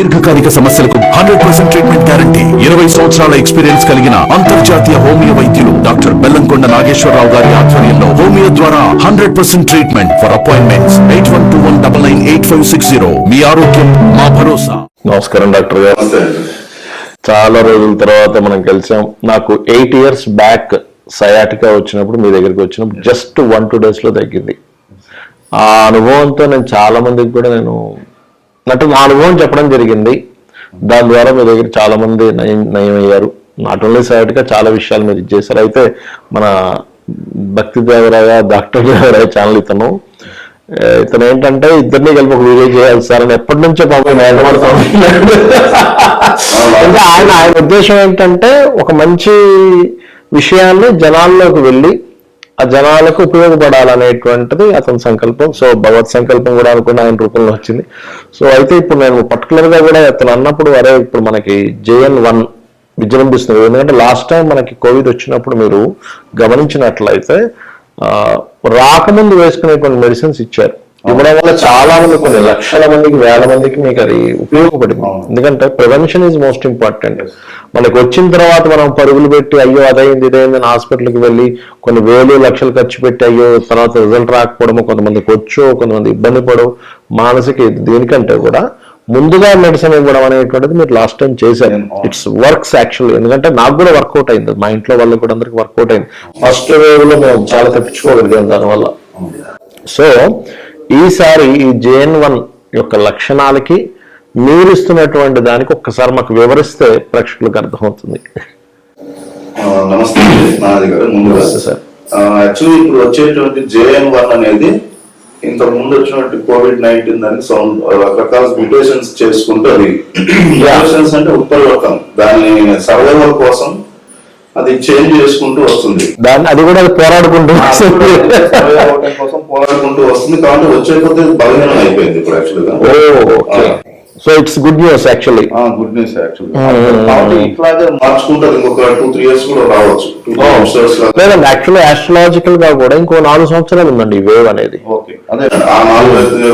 దీర్ఘకాలిక సమస్యలకు 100% treatment guarantee. 20 సంవత్సరాల ఎక్స్పీరియన్స్ కలిగిన అంతర్జాతీయ హోమియో వైద్యులు డాక్టర్ బెల్లంకొండ నాగేశ్వరరావు గారి ఆధ్వర్యంలో హోమియో ద్వారా 100% ట్రీట్మెంట్. For appointments 8121998560. మీ ఆరోగ్యం మా భరోసా. నమస్కారం డాక్టర్ గారు. చాలా రోజుల తర్వాత మనం కలిసాం. నాకు 8 years బ్యాక్ సయాటికా వచ్చినప్పుడు మీ దగ్గరికి వచ్చినప్పుడు జస్ట్ 1-2 days లో తగ్గింది. ఆ అనుభవంతో నేను చాలా మందికి కూడా నా అనుభవం చెప్పడం జరిగింది. దాని ద్వారా మీ దగ్గర చాలా మంది నయమయ్యారు. నాట్ ఓన్లీ సయాటికా, చాలా విషయాలు మీరు ఇచ్చేసారు. అయితే మన భక్తి దేవరాయ, డాక్టర్ దేవరాయ ఛానల్ ఇతను ఏంటంటే ఇద్దరిని కలిపి ఒక వీడియో చేయాలి సార్ అని ఎప్పటి నుంచో పాపం మేటపడతాం. అంటే ఆయన ఉద్దేశం ఏంటంటే ఒక మంచి విషయాన్ని జనాల్లోకి వెళ్ళి ఆ జనాలకు ఉపయోగపడాలనేటువంటిది అతని సంకల్పం. సో భగవత్ సంకల్పం కూడా అనుకున్న ఆయన రూపంలో వచ్చింది. సో అయితే ఇప్పుడు నేను పర్టికులర్ గా కూడా అతను అన్నప్పుడు అరే ఇప్పుడు మనకి JN1 విజృంభిస్తుంది. ఎందుకంటే లాస్ట్ టైం మనకి కోవిడ్ వచ్చినప్పుడు మీరు గమనించినట్లయితే రాకముందు వేసుకునేటువంటి మెడిసిన్స్ ఇచ్చారు. ఇవ్వడం వల్ల చాలా మంది, కొన్ని లక్షల మందికి, వేల మందికి మీకు అది ఉపయోగపడింది. ఎందుకంటే ప్రివెన్షన్ ఈజ్ మోస్ట్ ఇంపార్టెంట్. మనకి వచ్చిన తర్వాత మనం పరుగులు పెట్టి అయ్యో అదైంది ఇదైంది అని హాస్పిటల్కి వెళ్ళి కొన్ని వేలు లక్షలు ఖర్చు పెట్టి అయ్యో తర్వాత రిజల్ట్ రాకపోవడము, కొంతమందికి వచ్చో కొంతమంది ఇబ్బంది పడవు, మానసిక దీనికంటే కూడా ముందుగా మెడిసిన్ ఇవ్వడం అనేటువంటిది మీరు లాస్ట్ టైం చేశారు. It's works actually. ఎందుకంటే నాకు కూడా వర్కౌట్ అయింది, మా ఇంట్లో వాళ్ళకి కూడా అందరికి వర్కౌట్ అయింది. ఫస్ట్ వేవ్ లో మేము చాలా తప్పించుకోగలిగాం దానివల్ల. సో ఈసారి ఈ JN1 యొక్క లక్షణాలకి మీరు ఇస్తున్నటువంటి దానికి ఒక్కసారి మాకు వివరిస్తే ప్రేక్షకులకు అర్థమవుతుంది. నమస్తే నాది గారు. ముందుగా సార్ యాక్చువల్లీ ఇప్పుడు వచ్చేటువంటి JN1 అనేది ఇంతకు ముందు వచ్చినటువంటి COVID-19 దానికి రకరకాల మ్యూటేషన్స్ చేసుకుంటూ అది మ్యూటేషన్స్ అంటే ఉత్పరివర్తనం, దాని సర్వైవల్ కోసం అది చేంజ్ చేసుకుంటూ వస్తుంది. దాన్ని అది కూడా పోరాడుకుంటూ వస్తుంది. కాబట్టి వచ్చే కొద్ది బలహీనం అయిపోయింది ఇప్పుడు యాక్చువల్గా. So it's good news actually. Good news actually. కాబట్టి ఇట్లాగే మార్చుకుంటారు. ఇంకొక 2-3 years కూడా రావచ్చు. లేదండి, యాక్చువల్లీ ఆస్ట్రాలజికల్ గా కూడా ఇంకో 4 సంవత్సరాలు ఉందండి ఈ వేవ్ అనేది. ఓకే, అదే ఆ 4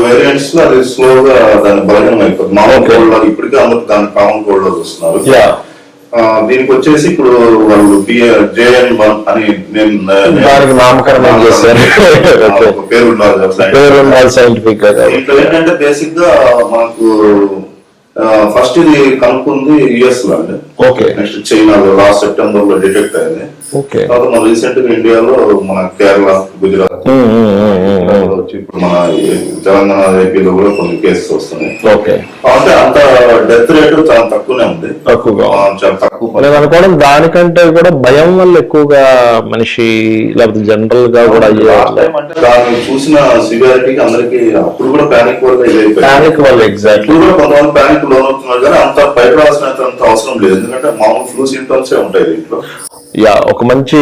వేరియంట్స్ లో అది స్లోగా దాని బలహీనం అయిపోతుంది. మామూలు కోల్డ్ లాగా ఇప్పటికే అందరూ దాని కామన్ కోల్డ్ లో చూస్తున్నారు. దీనికి వచ్చేసి ఇప్పుడు వాళ్ళు JN1 అని దానికి నామకరణం చేశారు. పేరు ఉండాలి సైంటిఫిక్ గా. ఇంట్లో ఏంటంటే బేసిక్ గా మనకు ఫస్ట్ ఇది కనుక్కుంది US లో అండి. ఓకే, నెక్స్ట్ చైనాలో లాస్ట్ September లో డిటెక్ట్ అయింది. ఓకే, తర్వాత మన రీసెంట్ గా ఇండియాలో మన కేరళ, గుజరాత్, ఇప్పుడు మన తెలంగాణ, ఏపీలో కూడా కొన్ని కేసెస్ వస్తున్నాయి. ఓకే, అంటే అంత డెత్ రేట్ చాలా తక్కువనే ఉంది. చాలా తక్కువ అనుకోవడం. దానికంటే కూడా భయం వల్ల ఎక్కువగా మనిషి లేకపోతే జనరల్ గా కూడా దాన్ని చూసిన సివియారిటీకి అందరికి అప్పుడు కూడా ప్యానిక్ వల్ల ప్యానిక్ వల్ల ఎగ్జాక్ట్ కూడా కొంతమంది ప్యానిక్ లోన్ అవుతున్నారు. కానీ అంత భయపడాల్సినంత అవసరం లేదు. ఎందుకంటే మామూలు ఫ్లూ సింప్టమ్స్ ఉంటాయి దీంట్లో. ఒక మంచి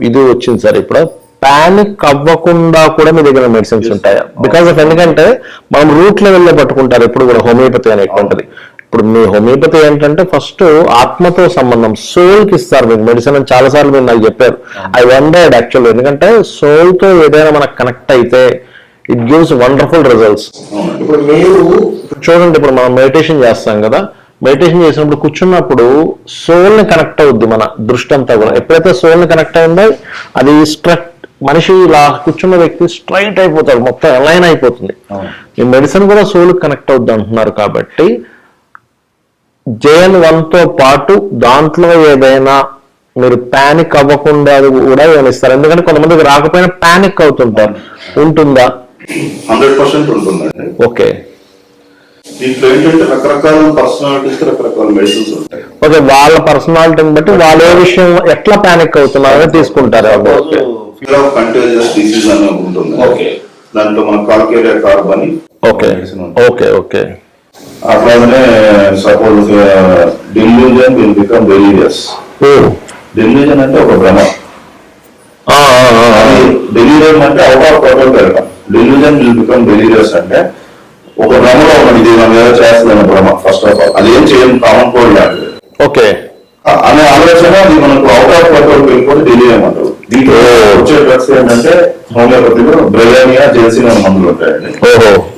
ఇది వచ్చింది సార్. ఇప్పుడు పానిక్ అవ్వకుండా కూడా మీ దగ్గర మెడిసిన్స్ ఉంటాయా? బికాస్ ఆఫ్ ఎందుకంటే మనం రూట్ లెవెల్లో పట్టుకుంటారు ఎప్పుడు కూడా హోమియోపతి అనేటువంటిది. ఇప్పుడు మీ హోమియోపతి ఏంటంటే ఫస్ట్ ఆత్మతో సంబంధం, సోల్ కి ఇస్తారు మీకు మెడిసిన్ అని చాలా సార్లు మీరు నాకు చెప్పారు. I wondered actually. ఎందుకంటే సోల్ తో ఏదైనా మనకు కనెక్ట్ అయితే ఇట్ గివ్స్ వండర్ఫుల్ రిజల్ట్స్. ఇప్పుడు మీరు చూడండి, ఇప్పుడు మనం మెడిటేషన్ చేస్తాం కదా, మెడిటేషన్ చేసినప్పుడు కూర్చున్నప్పుడు సోల్ ని కనెక్ట్ అవుద్ది మన దృష్టి అంతా కూడా. ఎప్పుడైతే సోల్ ని కనెక్ట్ అయిందో అది మనిషి ఇలా కూర్చున్న వ్యక్తి స్ట్రైట్ అయిపోతాడు, మొత్తం అలైన్ అయిపోతుంది. ఈ మెడిసిన్ కూడా సోల్ కనెక్ట్ అవుద్ది అంటున్నారు. కాబట్టి JN1 తో పాటు దాంట్లో ఏదైనా మీరు ప్యానిక్ అవ్వకుండా కూడా ఏమిస్తారు? ఎందుకంటే కొంతమందికి రాకపోయినా ప్యానిక్ అవుతుంటారు. ఉంటుందా? 100% ఉంటుందండి. ఓకే, దీంట్లో ఏంటంటే రకరకాల పర్సనాలిటీస్ రకరకాల మెడిసిన్స్ ఉంటాయి. ఓకే, వాళ్ళ పర్సనాలిటీని బట్టి వాళ్ళు ఏ విషయం ఎట్లా ప్యానిక్ అవుతున్నారో తీసుకుంటారు. ఫియర్ ఆఫ్ కంటేజియస్ డిసీజ్ అని ఉంటుంది. దాంట్లో మన కాల్కేరియా కార్బ్ అని. ఓకే ఓకే ఓకే అట్లానే suppose delusion will become delirious. Delusion అంటే ఒక భ్రమ. డెలీరియం అంటే అవుట్ ఆఫ్ కంట్రోల్ పెరగడం. డెల్యూజన్ విల్ బికమ్ డెలీరియస్ అంటే ఒక భ్రమలో ఉన్నది, ఇది మనం ఏదో చేస్తుందన్న భ్రమ. ఫస్ట్ ఆఫ్ ఆల్ అది ఏం చేయడం కామన్ కోల్డ్ లాంటిది. ఓకే అనే ఆలోచన అది మనకు అవుట్ ఆఫ్ కంట్రోల్ వెళ్ళిపోతే డెలీరియం అంటారు. దీంట్లో వచ్చే డ్రగ్స్ ఏంటంటే హోమియోపతిలో బ్రెలానియా జెల్సిన్ అనే మందులు ఉంటాయండి.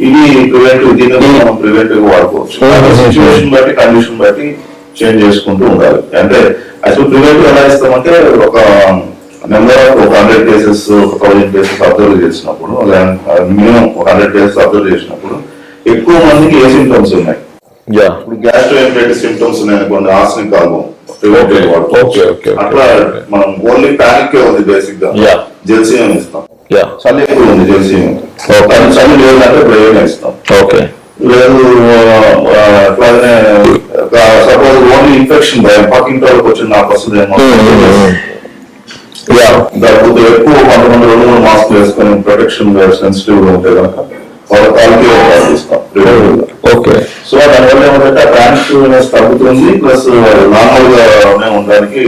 ఇది ప్రివెంటివ్, దీన్ని మనం ప్రివెంటివ్ వాడుకోవచ్చు. సిచ్యువేషన్ బట్టి కండిషన్ బట్టి చేంజ్ చేసుకుంటూ ఉండాలి. అంటే యాక్చువల్ ప్రివెంటివ్ ఎలా ఇస్తామంటే ఒక number of 100 cases 1000 cases observe చేసినప్పుడు, మినిమం 100 కేసెస్ అబ్జర్వ్ చేసినప్పుడు ఎక్కువ మందికి ఏ సింటమ్స్ ఉన్నాయి, ఇప్పుడు గ్యాస్ట్రోఎంటరైటిస్ సింటమ్స్ ఉన్నాయనుకోండి, ఆర్సెనిక్ ఆల్బమ్ ప్రివెంటివ్ వాడుకోవచ్చు. అట్లా మనం ఓన్లీ ప్యానిక్ ఉంది బేసిక్ గా జెల్సియం ఇస్తాం. చలి ఎక్కువ ఉంది జెల్సియం, చలి లేదంటే బ్రెయిన్ ఇస్తాం. లేదు అట్లానే సపోజ్ ఓన్లీ ఇన్ఫెక్షన్ భయం, పక్కింటి వాళ్ళకి వచ్చి నాకు వస్తుందేమో, దానికి ఎక్కువ కొంతమంది 2-3 మాస్క్ వేసుకొని ప్రొటెక్షన్ సెన్సిటివ్ గా ఉంటే కనుక వాళ్ళ కాల్కి ఇస్తాం. సో దానివల్ల ఏమంటే ట్రాన్స్ఫర్నెస్ తగ్గుతుంది, ప్లస్ నార్మల్ గానే ఉండడానికి,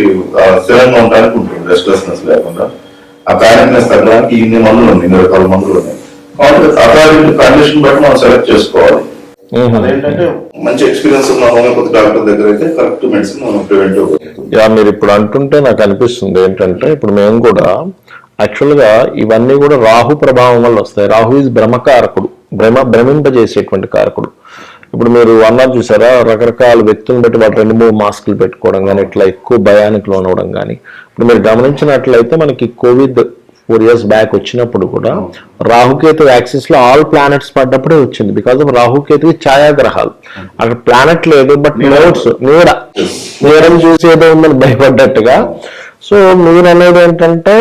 స్థిరంగా ఉండడానికి ఉంటుంది, రెస్ట్లెస్నెస్ లేకుండా. ఆ ప్యానిక్నెస్ తగ్గడానికి ఇన్ని మందులు ఉన్నాయి, 2 రకాల మందులు ఉన్నాయి. కాబట్టి అథారిటీ కండిషన్ బట్టి మనం సెలెక్ట్ చేసుకోవాలి. అదేంటంటే మంచి ఎక్స్పీరియన్స్ ఉన్న హోమియోపతి డాక్టర్ దగ్గర అయితే కరెక్ట్ మెడిసిన్ మనం ప్రివెంటివ్. మీరు ఇప్పుడు అంటుంటే నాకు అనిపిస్తుంది ఏంటంటే, ఇప్పుడు మేము కూడా యాక్చువల్ గా ఇవన్నీ కూడా రాహు ప్రభావం వల్ల వస్తాయి. రాహు ఈజ్ భ్రమకారకుడు, భ్రమింపజేసేటువంటి కారకుడు. ఇప్పుడు మీరు అన్నారు చూసారా, రకరకాల వ్యక్తులను బట్టి వాళ్ళు 2-3 మాస్కులు పెట్టుకోవడం కానీ, ఇట్లా ఎక్కువ భయానికి లోనవడం కానీ. ఇప్పుడు మీరు గమనించినట్లయితే మనకి కోవిడ్ 4 years బ్యాక్ వచ్చినప్పుడు కూడా రాహుకేతు యాక్సిస్ లో ఆల్ ప్లానెట్స్ పడ్డప్పుడే వచ్చింది. బికాస్ ఆఫ్ రాహుకేతు ఛాయాగ్రహాలు, అక్కడ ప్లానెట్ లేదు, బట్ నోట్స్ నీడని చూసి ఏదో ఉందని భయపడ్డట్టుగా. సో మీరు అనేది ఏంటంటే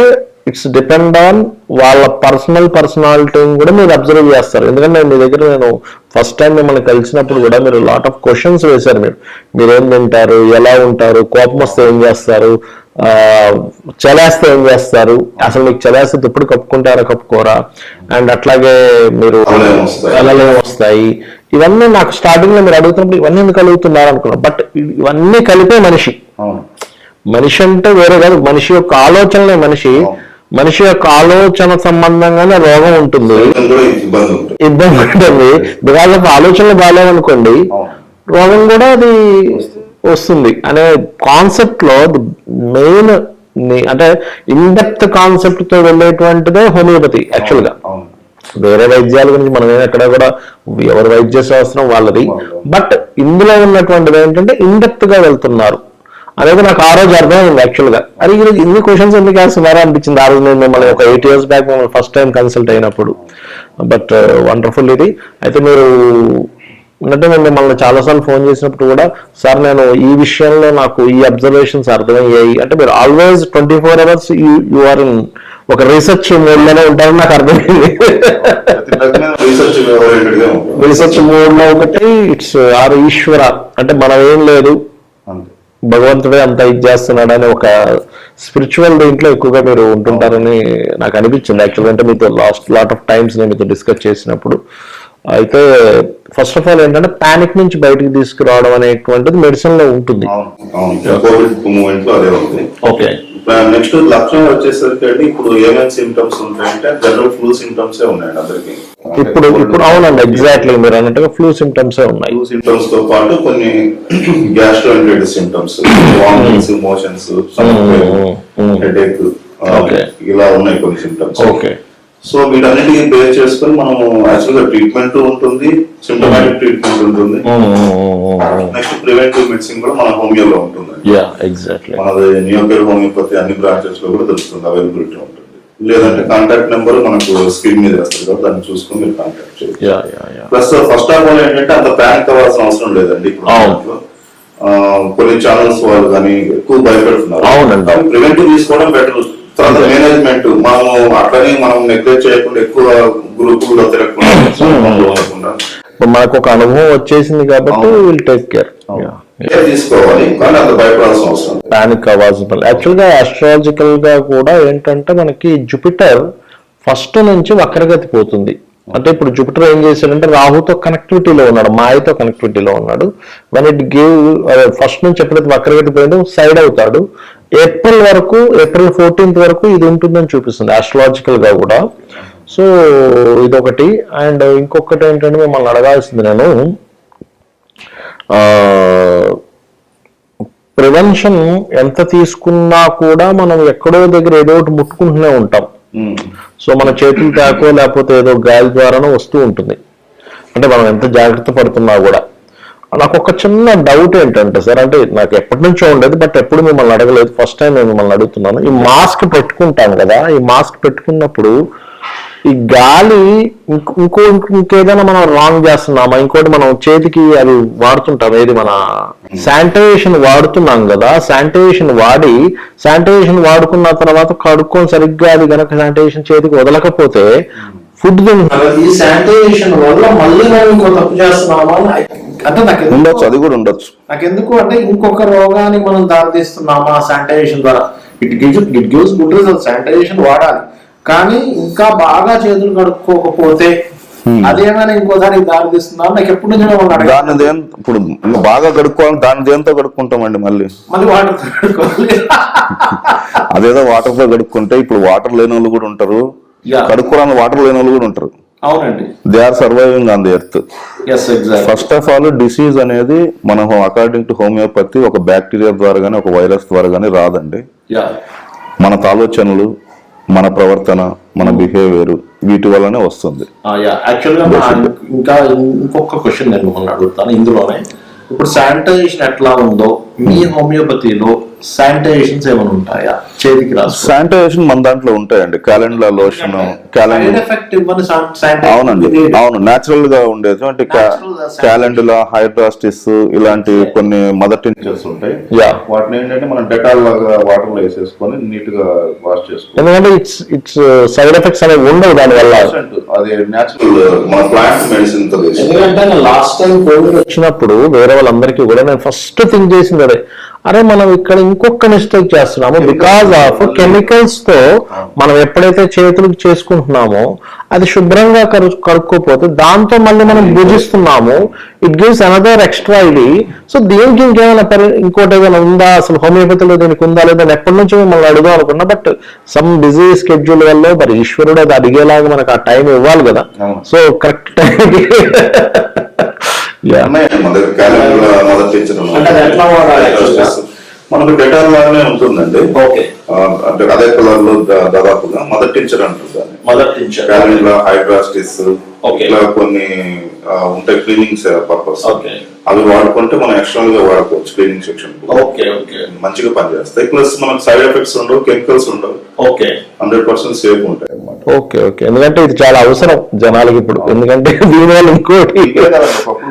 ఇట్స్ డిపెండ్ ఆన్ వాళ్ళ పర్సనాలిటీని కూడా మీరు అబ్జర్వ్ చేస్తారు. ఎందుకంటే మీ దగ్గర నేను ఫస్ట్ టైం మిమ్మల్ని కలిసినప్పుడు కూడా మీరు లాట్ ఆఫ్ క్వశ్చన్స్ వేశారు. మీరేం తింటారు, ఎలా ఉంటారు, కోపం వస్తే ఏం చేస్తారు, చలేస్తే ఏం చేస్తారు, అసలు మీకు చలేస్తే ఎప్పుడు కప్పుకుంటారా కప్పుకోరా, అండ్ అట్లాగే మీరు కళలు వస్తాయి. ఇవన్నీ నాకు స్టార్టింగ్ లో మీరు అడుగుతున్నప్పుడు ఇవన్నీ ఎందుకు కలుగుతున్నారు అనుకున్నా. బట్ ఇవన్నీ కలిపే మనిషి. మనిషి అంటే వేరే కాదు, మనిషి యొక్క ఆలోచనలే మనిషి. మనిషి యొక్క ఆలోచన సంబంధంగానే రోగం ఉంటుంది, ఇబ్బంది ఉంటుంది. బికాజ్ ఆఫ్ ఆలోచనలు బాగాలేవనుకోండి, రోగం కూడా అది వస్తుంది అనే కాన్సెప్ట్ లో మెయిన్ అంటే ఇన్డెప్త్ కాన్సెప్ట్ తో వెళ్ళేటువంటిదే హోమియోపతి యాక్చువల్ గా. వేరే వైద్యాల గురించి మనం ఎక్కడ కూడా ఎవరి వైద్య శాస్త్రం వాళ్ళది, బట్ ఇందులో ఉన్నటువంటిది ఏంటంటే ఇన్డెప్త్ గా వెళ్తున్నారు అనేది నాకు ఆ రోజు అర్థమైంది యాక్చువల్ గా. అది ఈరోజు ఇన్ని క్వశ్చన్స్ ఎందుకు వేస్తున్నారా అనిపించింది ఆ రోజు. నేను మిమ్మల్ని ఒక 8 years బ్యాక్ మిమ్మల్ని ఫస్ట్ టైం కన్సల్ట్ అయినప్పుడు. బట్ వండర్ఫుల్ ఇది. అయితే మీరు అంటే నేను మిమ్మల్ని చాలాసార్లు ఫోన్ చేసినప్పుడు కూడా, సార్ నేను ఈ విషయంలో నాకు ఈ అబ్జర్వేషన్స్ అర్థమయ్యాయి అంటే, మీరు always 24 hours you are in ఒక రీసెర్చ్ మోడ్ లోనే ఉంటారని నాకు అర్థమైంది. రీసెర్చ్ మోడ్ లో ఒకటి ఇట్స్ ఆర్ ఈశ్వర అంటే మనం ఏం లేదు, భగవంతుడే అంతా ఇది చేస్తున్నాడు అని ఒక స్పిరిచువల్ దీంట్లో ఎక్కువగా మీరు ఉంటుంటారని నాకు అనిపించింది యాక్చువల్గా. అంటే మీతో లాట్ ఆఫ్ టైమ్స్ నేను మీతో డిస్కస్ చేసినప్పుడు. అయితే ఫస్ట్ ఆఫ్ ఆల్ ఏంటంటే పానిక్ నుంచి బయటకు తీసుకురావడం అనేటువంటిది మెడిసిన్ లో ఉంటుంది. ఓకే, నెక్స్ట్ లక్షణం వచ్చేసరికి అండి, ఇప్పుడు ఏమేమి సిమ్టమ్స్ ఉంటాయంటే జనరల్ ఫ్లూ సిమ్టమ్స్ ఉన్నాయండి అందరికి. ఇప్పుడు అవునండి, ఎగ్జాక్ట్లీ మీరు అన్నట్టుగా ఫ్లూ సిమ్టమ్స్ ఉన్నాయి. ఫ్లూ సిమ్టమ్స్ తో పాటు కొన్ని gastroenteritis symptoms, vomitings, motions, headache, ఇలా ఉన్నాయి కొన్ని సిమ్టమ్స్. ఓకే, సో వీటన్నిటికీ బేర్ చేసుకుని మనము యాక్చువల్ గా ట్రీట్మెంట్ ఉంటుంది, సిమ్టమాటిక్ ట్రీట్మెంట్ ఉంటుంది, నెక్స్ట్ ప్రివెంటివ్ మెడిసిన్ కూడా మన హోమియోలో ఉంటుంది. మనది నియోకేర్ హోమియోపతి అన్ని బ్రాంచెస్ లో కూడా దొరుకుతుంది, అవైలబిలిటీ ఉంటుంది. లేదంటే కాంటాక్ట్ నెంబర్ మనకు స్క్రీన్ మీద వస్తుంది కదా, దాన్ని చూసుకుని మీరు కాంటాక్ట్ చేయాలి. ప్లస్ ఫస్ట్ ఆఫ్ ఆల్ ఏంటంటే అంత ప్యానిక్ అవ్వాల్సిన అవసరం లేదండి. ఇప్పుడు కొన్ని ఛానల్స్ వాళ్ళు కానీ ఎక్కువ భయపెడుతున్నారు. ప్రివెంటివ్ తీసుకోవడం బెటర్. తర్వాత మేనేజ్మెంట్ మనము అట్లనే మనం నెగ్లెక్ట్ చేయకుండా ఎక్కువ గ్రూపుల్లో తిరగకుండా మనకు ఒక అనుభవం వచ్చేసింది కాబట్టి విల్ టేక్ కేర్ తీసుకోవాలి, కానీ అంత భయపడాల్సిన అవసరం పానిక్ అవ్వాల్సిన. యాక్చువల్ గా ఆస్ట్రాలజికల్ గా కూడా ఏంటంటే మనకి జూపిటర్ ఫస్ట్ నుంచి వక్రగతి పోతుంది. అంటే ఇప్పుడు జూపిటర్ ఏం చేశాడంటే రాహుతో కనెక్టివిటీలో ఉన్నాడు, మాయతో కనెక్టివిటీలో ఉన్నాడు. వన్ ఇట్ గివ్ ఫస్ట్ నుంచి ఎప్పుడైతే వక్రగతి పోయిందో సైడ్ అవుతాడు. ఏప్రిల్ 14th వరకు ఇది ఉంటుందని చూపిస్తుంది ఆస్ట్రాలజికల్ గా కూడా. సో ఇదొకటి. అండ్ ఇంకొకటి ఏంటంటే మిమ్మల్ని అడగాల్సింది, నేను ప్రివెన్షన్ ఎంత తీసుకున్నా కూడా మనం ఎక్కడో దగ్గర ఏదో ఒకటి ముట్టుకుంటూనే ఉంటాం. సో మన చేతులు తాకో లేకపోతే ఏదో గాలి ద్వారానో వస్తూ ఉంటుంది. అంటే మనం ఎంత జాగ్రత్త పడుతున్నా కూడా. నాకు ఒక చిన్న డౌట్ ఏంటంటే సార్, అంటే నాకు ఎప్పటి నుంచో ఉండేది, బట్ ఎప్పుడు మిమ్మల్ని అడగలేదు, ఫస్ట్ టైం నేను మిమ్మల్ని అడుగుతున్నాను. ఈ మాస్క్ పెట్టుకుంటాను కదా, ఈ మాస్క్ పెట్టుకున్నప్పుడు ఈ గాలి ఇంకేదైనా మనం రాంగ్ చేస్తున్నామా? ఇంకోటి మనం చేతికి అది వాడుతుంటాం, ఏది మన శానిటైజేషన్ వాడుతున్నాం కదా, శానిటైజేషన్ వాడుకున్న తర్వాత కడుక్కొని సరిగ్గా అది కనుక శానిటైజేషన్ చేతికి వదలకపోతే ఫుడ్ ఈ శానిటైజేషన్ వల్ల మళ్ళీ మనం ఇంకో తప్పు చేస్తున్నామా అంటే నాకు ఉండొచ్చు, అది కూడా ఉండొచ్చు. నాకు ఎందుకు అంటే ఇంకొక రోగానికి మనం దారితీస్తున్నామా శానిటైజేషన్ ద్వారా? It gives good result, sanitization వాడాలి, కానీ ఇంకా బాగా చేతులు కడుక్కోకపోతే అదేమైనా ఇంకోసారి దారితీస్తుందా? నాకు ఎప్పుడు నుంచి దాన్ని ఇప్పుడు బాగా కడుక్కోవాలి, దాన్ని దేంతో కడుక్కుంటామండి? మళ్ళీ వాటర్ తో కడుక్కోవాలి. అదేదో వాటర్ తో కడుక్కుంటే ఇప్పుడు వాటర్ లేని వాళ్ళు కూడా ఉంటారు, కడుక్కోవడానికి వాటర్ లేని వాళ్ళు కూడా ఉంటారు. అవునండి, they are surviving on the earth. First of all disease అనేది మనం అకార్డింగ్ టు హోమియోపతి ఒక బ్యాక్టీరియా ద్వారా గానీ ఒక వైరస్ ద్వారా గానీ రాదండి. మన ఆలోచనలు, మన ప్రవర్తన, మన బిహేవియర్ వీటి వల్లనే వస్తుంది. ఇంకా ఇంకొక క్వశ్చన్ నేను మిమ్మల్ని అడుగుతాను ఇందులోనే. ఇప్పుడు శానిటైజేషన్ ఎట్లా ఉందో మీ హోమియోపతిలో శానిటైజేషన్స్ ఏమైనా ఉంటాయా? చేతికి రాసు శానిటైజేషన్ మన దాంట్లో ఉంటాయండి. క్యాలెండర్ లోషన్, అవునండి, అవును, నేచురల్ గా ఉండేది. అంటే క్యాలెండర్, హైడ్రాస్టిస్ ఇలాంటి కొన్ని మదర్ టించర్స్ ఉంటాయి. వాటిని ఏంటంటే మనం డెటాల్ లాగా వాటర్ లో వేసేసుకొని నీట్ గా వాష్ చేసుకోవాలి. ఎందుకంటే ఇట్స్ సైడ్ ఎఫెక్ట్స్ అనేవి ఉండవు దాని వల్ల. అది నేచురల్ మన ప్లాంట్ మెడిసిన్ తో. ఎందుకంటే లాస్ట్ టైం కోవిడ్ వచ్చినప్పుడు వేరే వాళ్ళందరికీ కూడా నేను ఫస్ట్ థింక్ చేసింది అదే, అరే మనం ఇక్కడ ఇంకొక మిస్టేక్ చేస్తున్నాము. బికాస్ ఆఫ్ కెమికల్స్ తో మనం ఎప్పుడైతే చేతులకు చేసుకుంటున్నామో అది శుభ్రంగా కడుక్కోపోతే దాంతో మళ్ళీ మనం భుజిస్తున్నాము. ఇట్ గివ్స్ అనదర్ ఎక్స్ట్రా ఇది. సో దీనికి ఇంకేమైనా ఇంకోటి ఏదైనా ఉందా అసలు హోమియోపతిలో దీనికి ఉందా లేదా ఎప్పటి నుంచో మిమ్మల్ని అడుగుదాం అనుకున్నా, బట్ సమ్ బిజీ స్కెడ్యూల్ వల్ల మరి ఈశ్వరుడు అది అడిగేలాగా మనకు ఆ టైం ఇవ్వాలి కదా. సో కరెక్ట్ టైంకి మనకు డెటాల్ లాగానే ఉంటుందండి. అంటే అదే కలర్ లో దాదాపుగా మదర్ టించర్ అంటుంది. హైడ్రాస్టిస్ ఇట్లా కొన్ని ఉంటాయి క్లీనింగ్ పర్పస్. అవి వాడుకుంటే మనం ఎక్స్టర్నల్ గా వాడుకోవచ్చు క్లీనింగ్ సెక్షన్. మంచిగా పనిచేస్తాయి. ప్లస్ మనకు సైడ్ ఎఫెక్ట్స్ ఉండవు, కెమికల్స్ ఉండవు. 100% సేఫ్ ఉంటాయి అన్నమాట. ఓకే, ఇది చాలా చాలా అవసరం జనాలకి ఇప్పుడు. ఎందుకంటే దీనివల్ల ఇంకోటి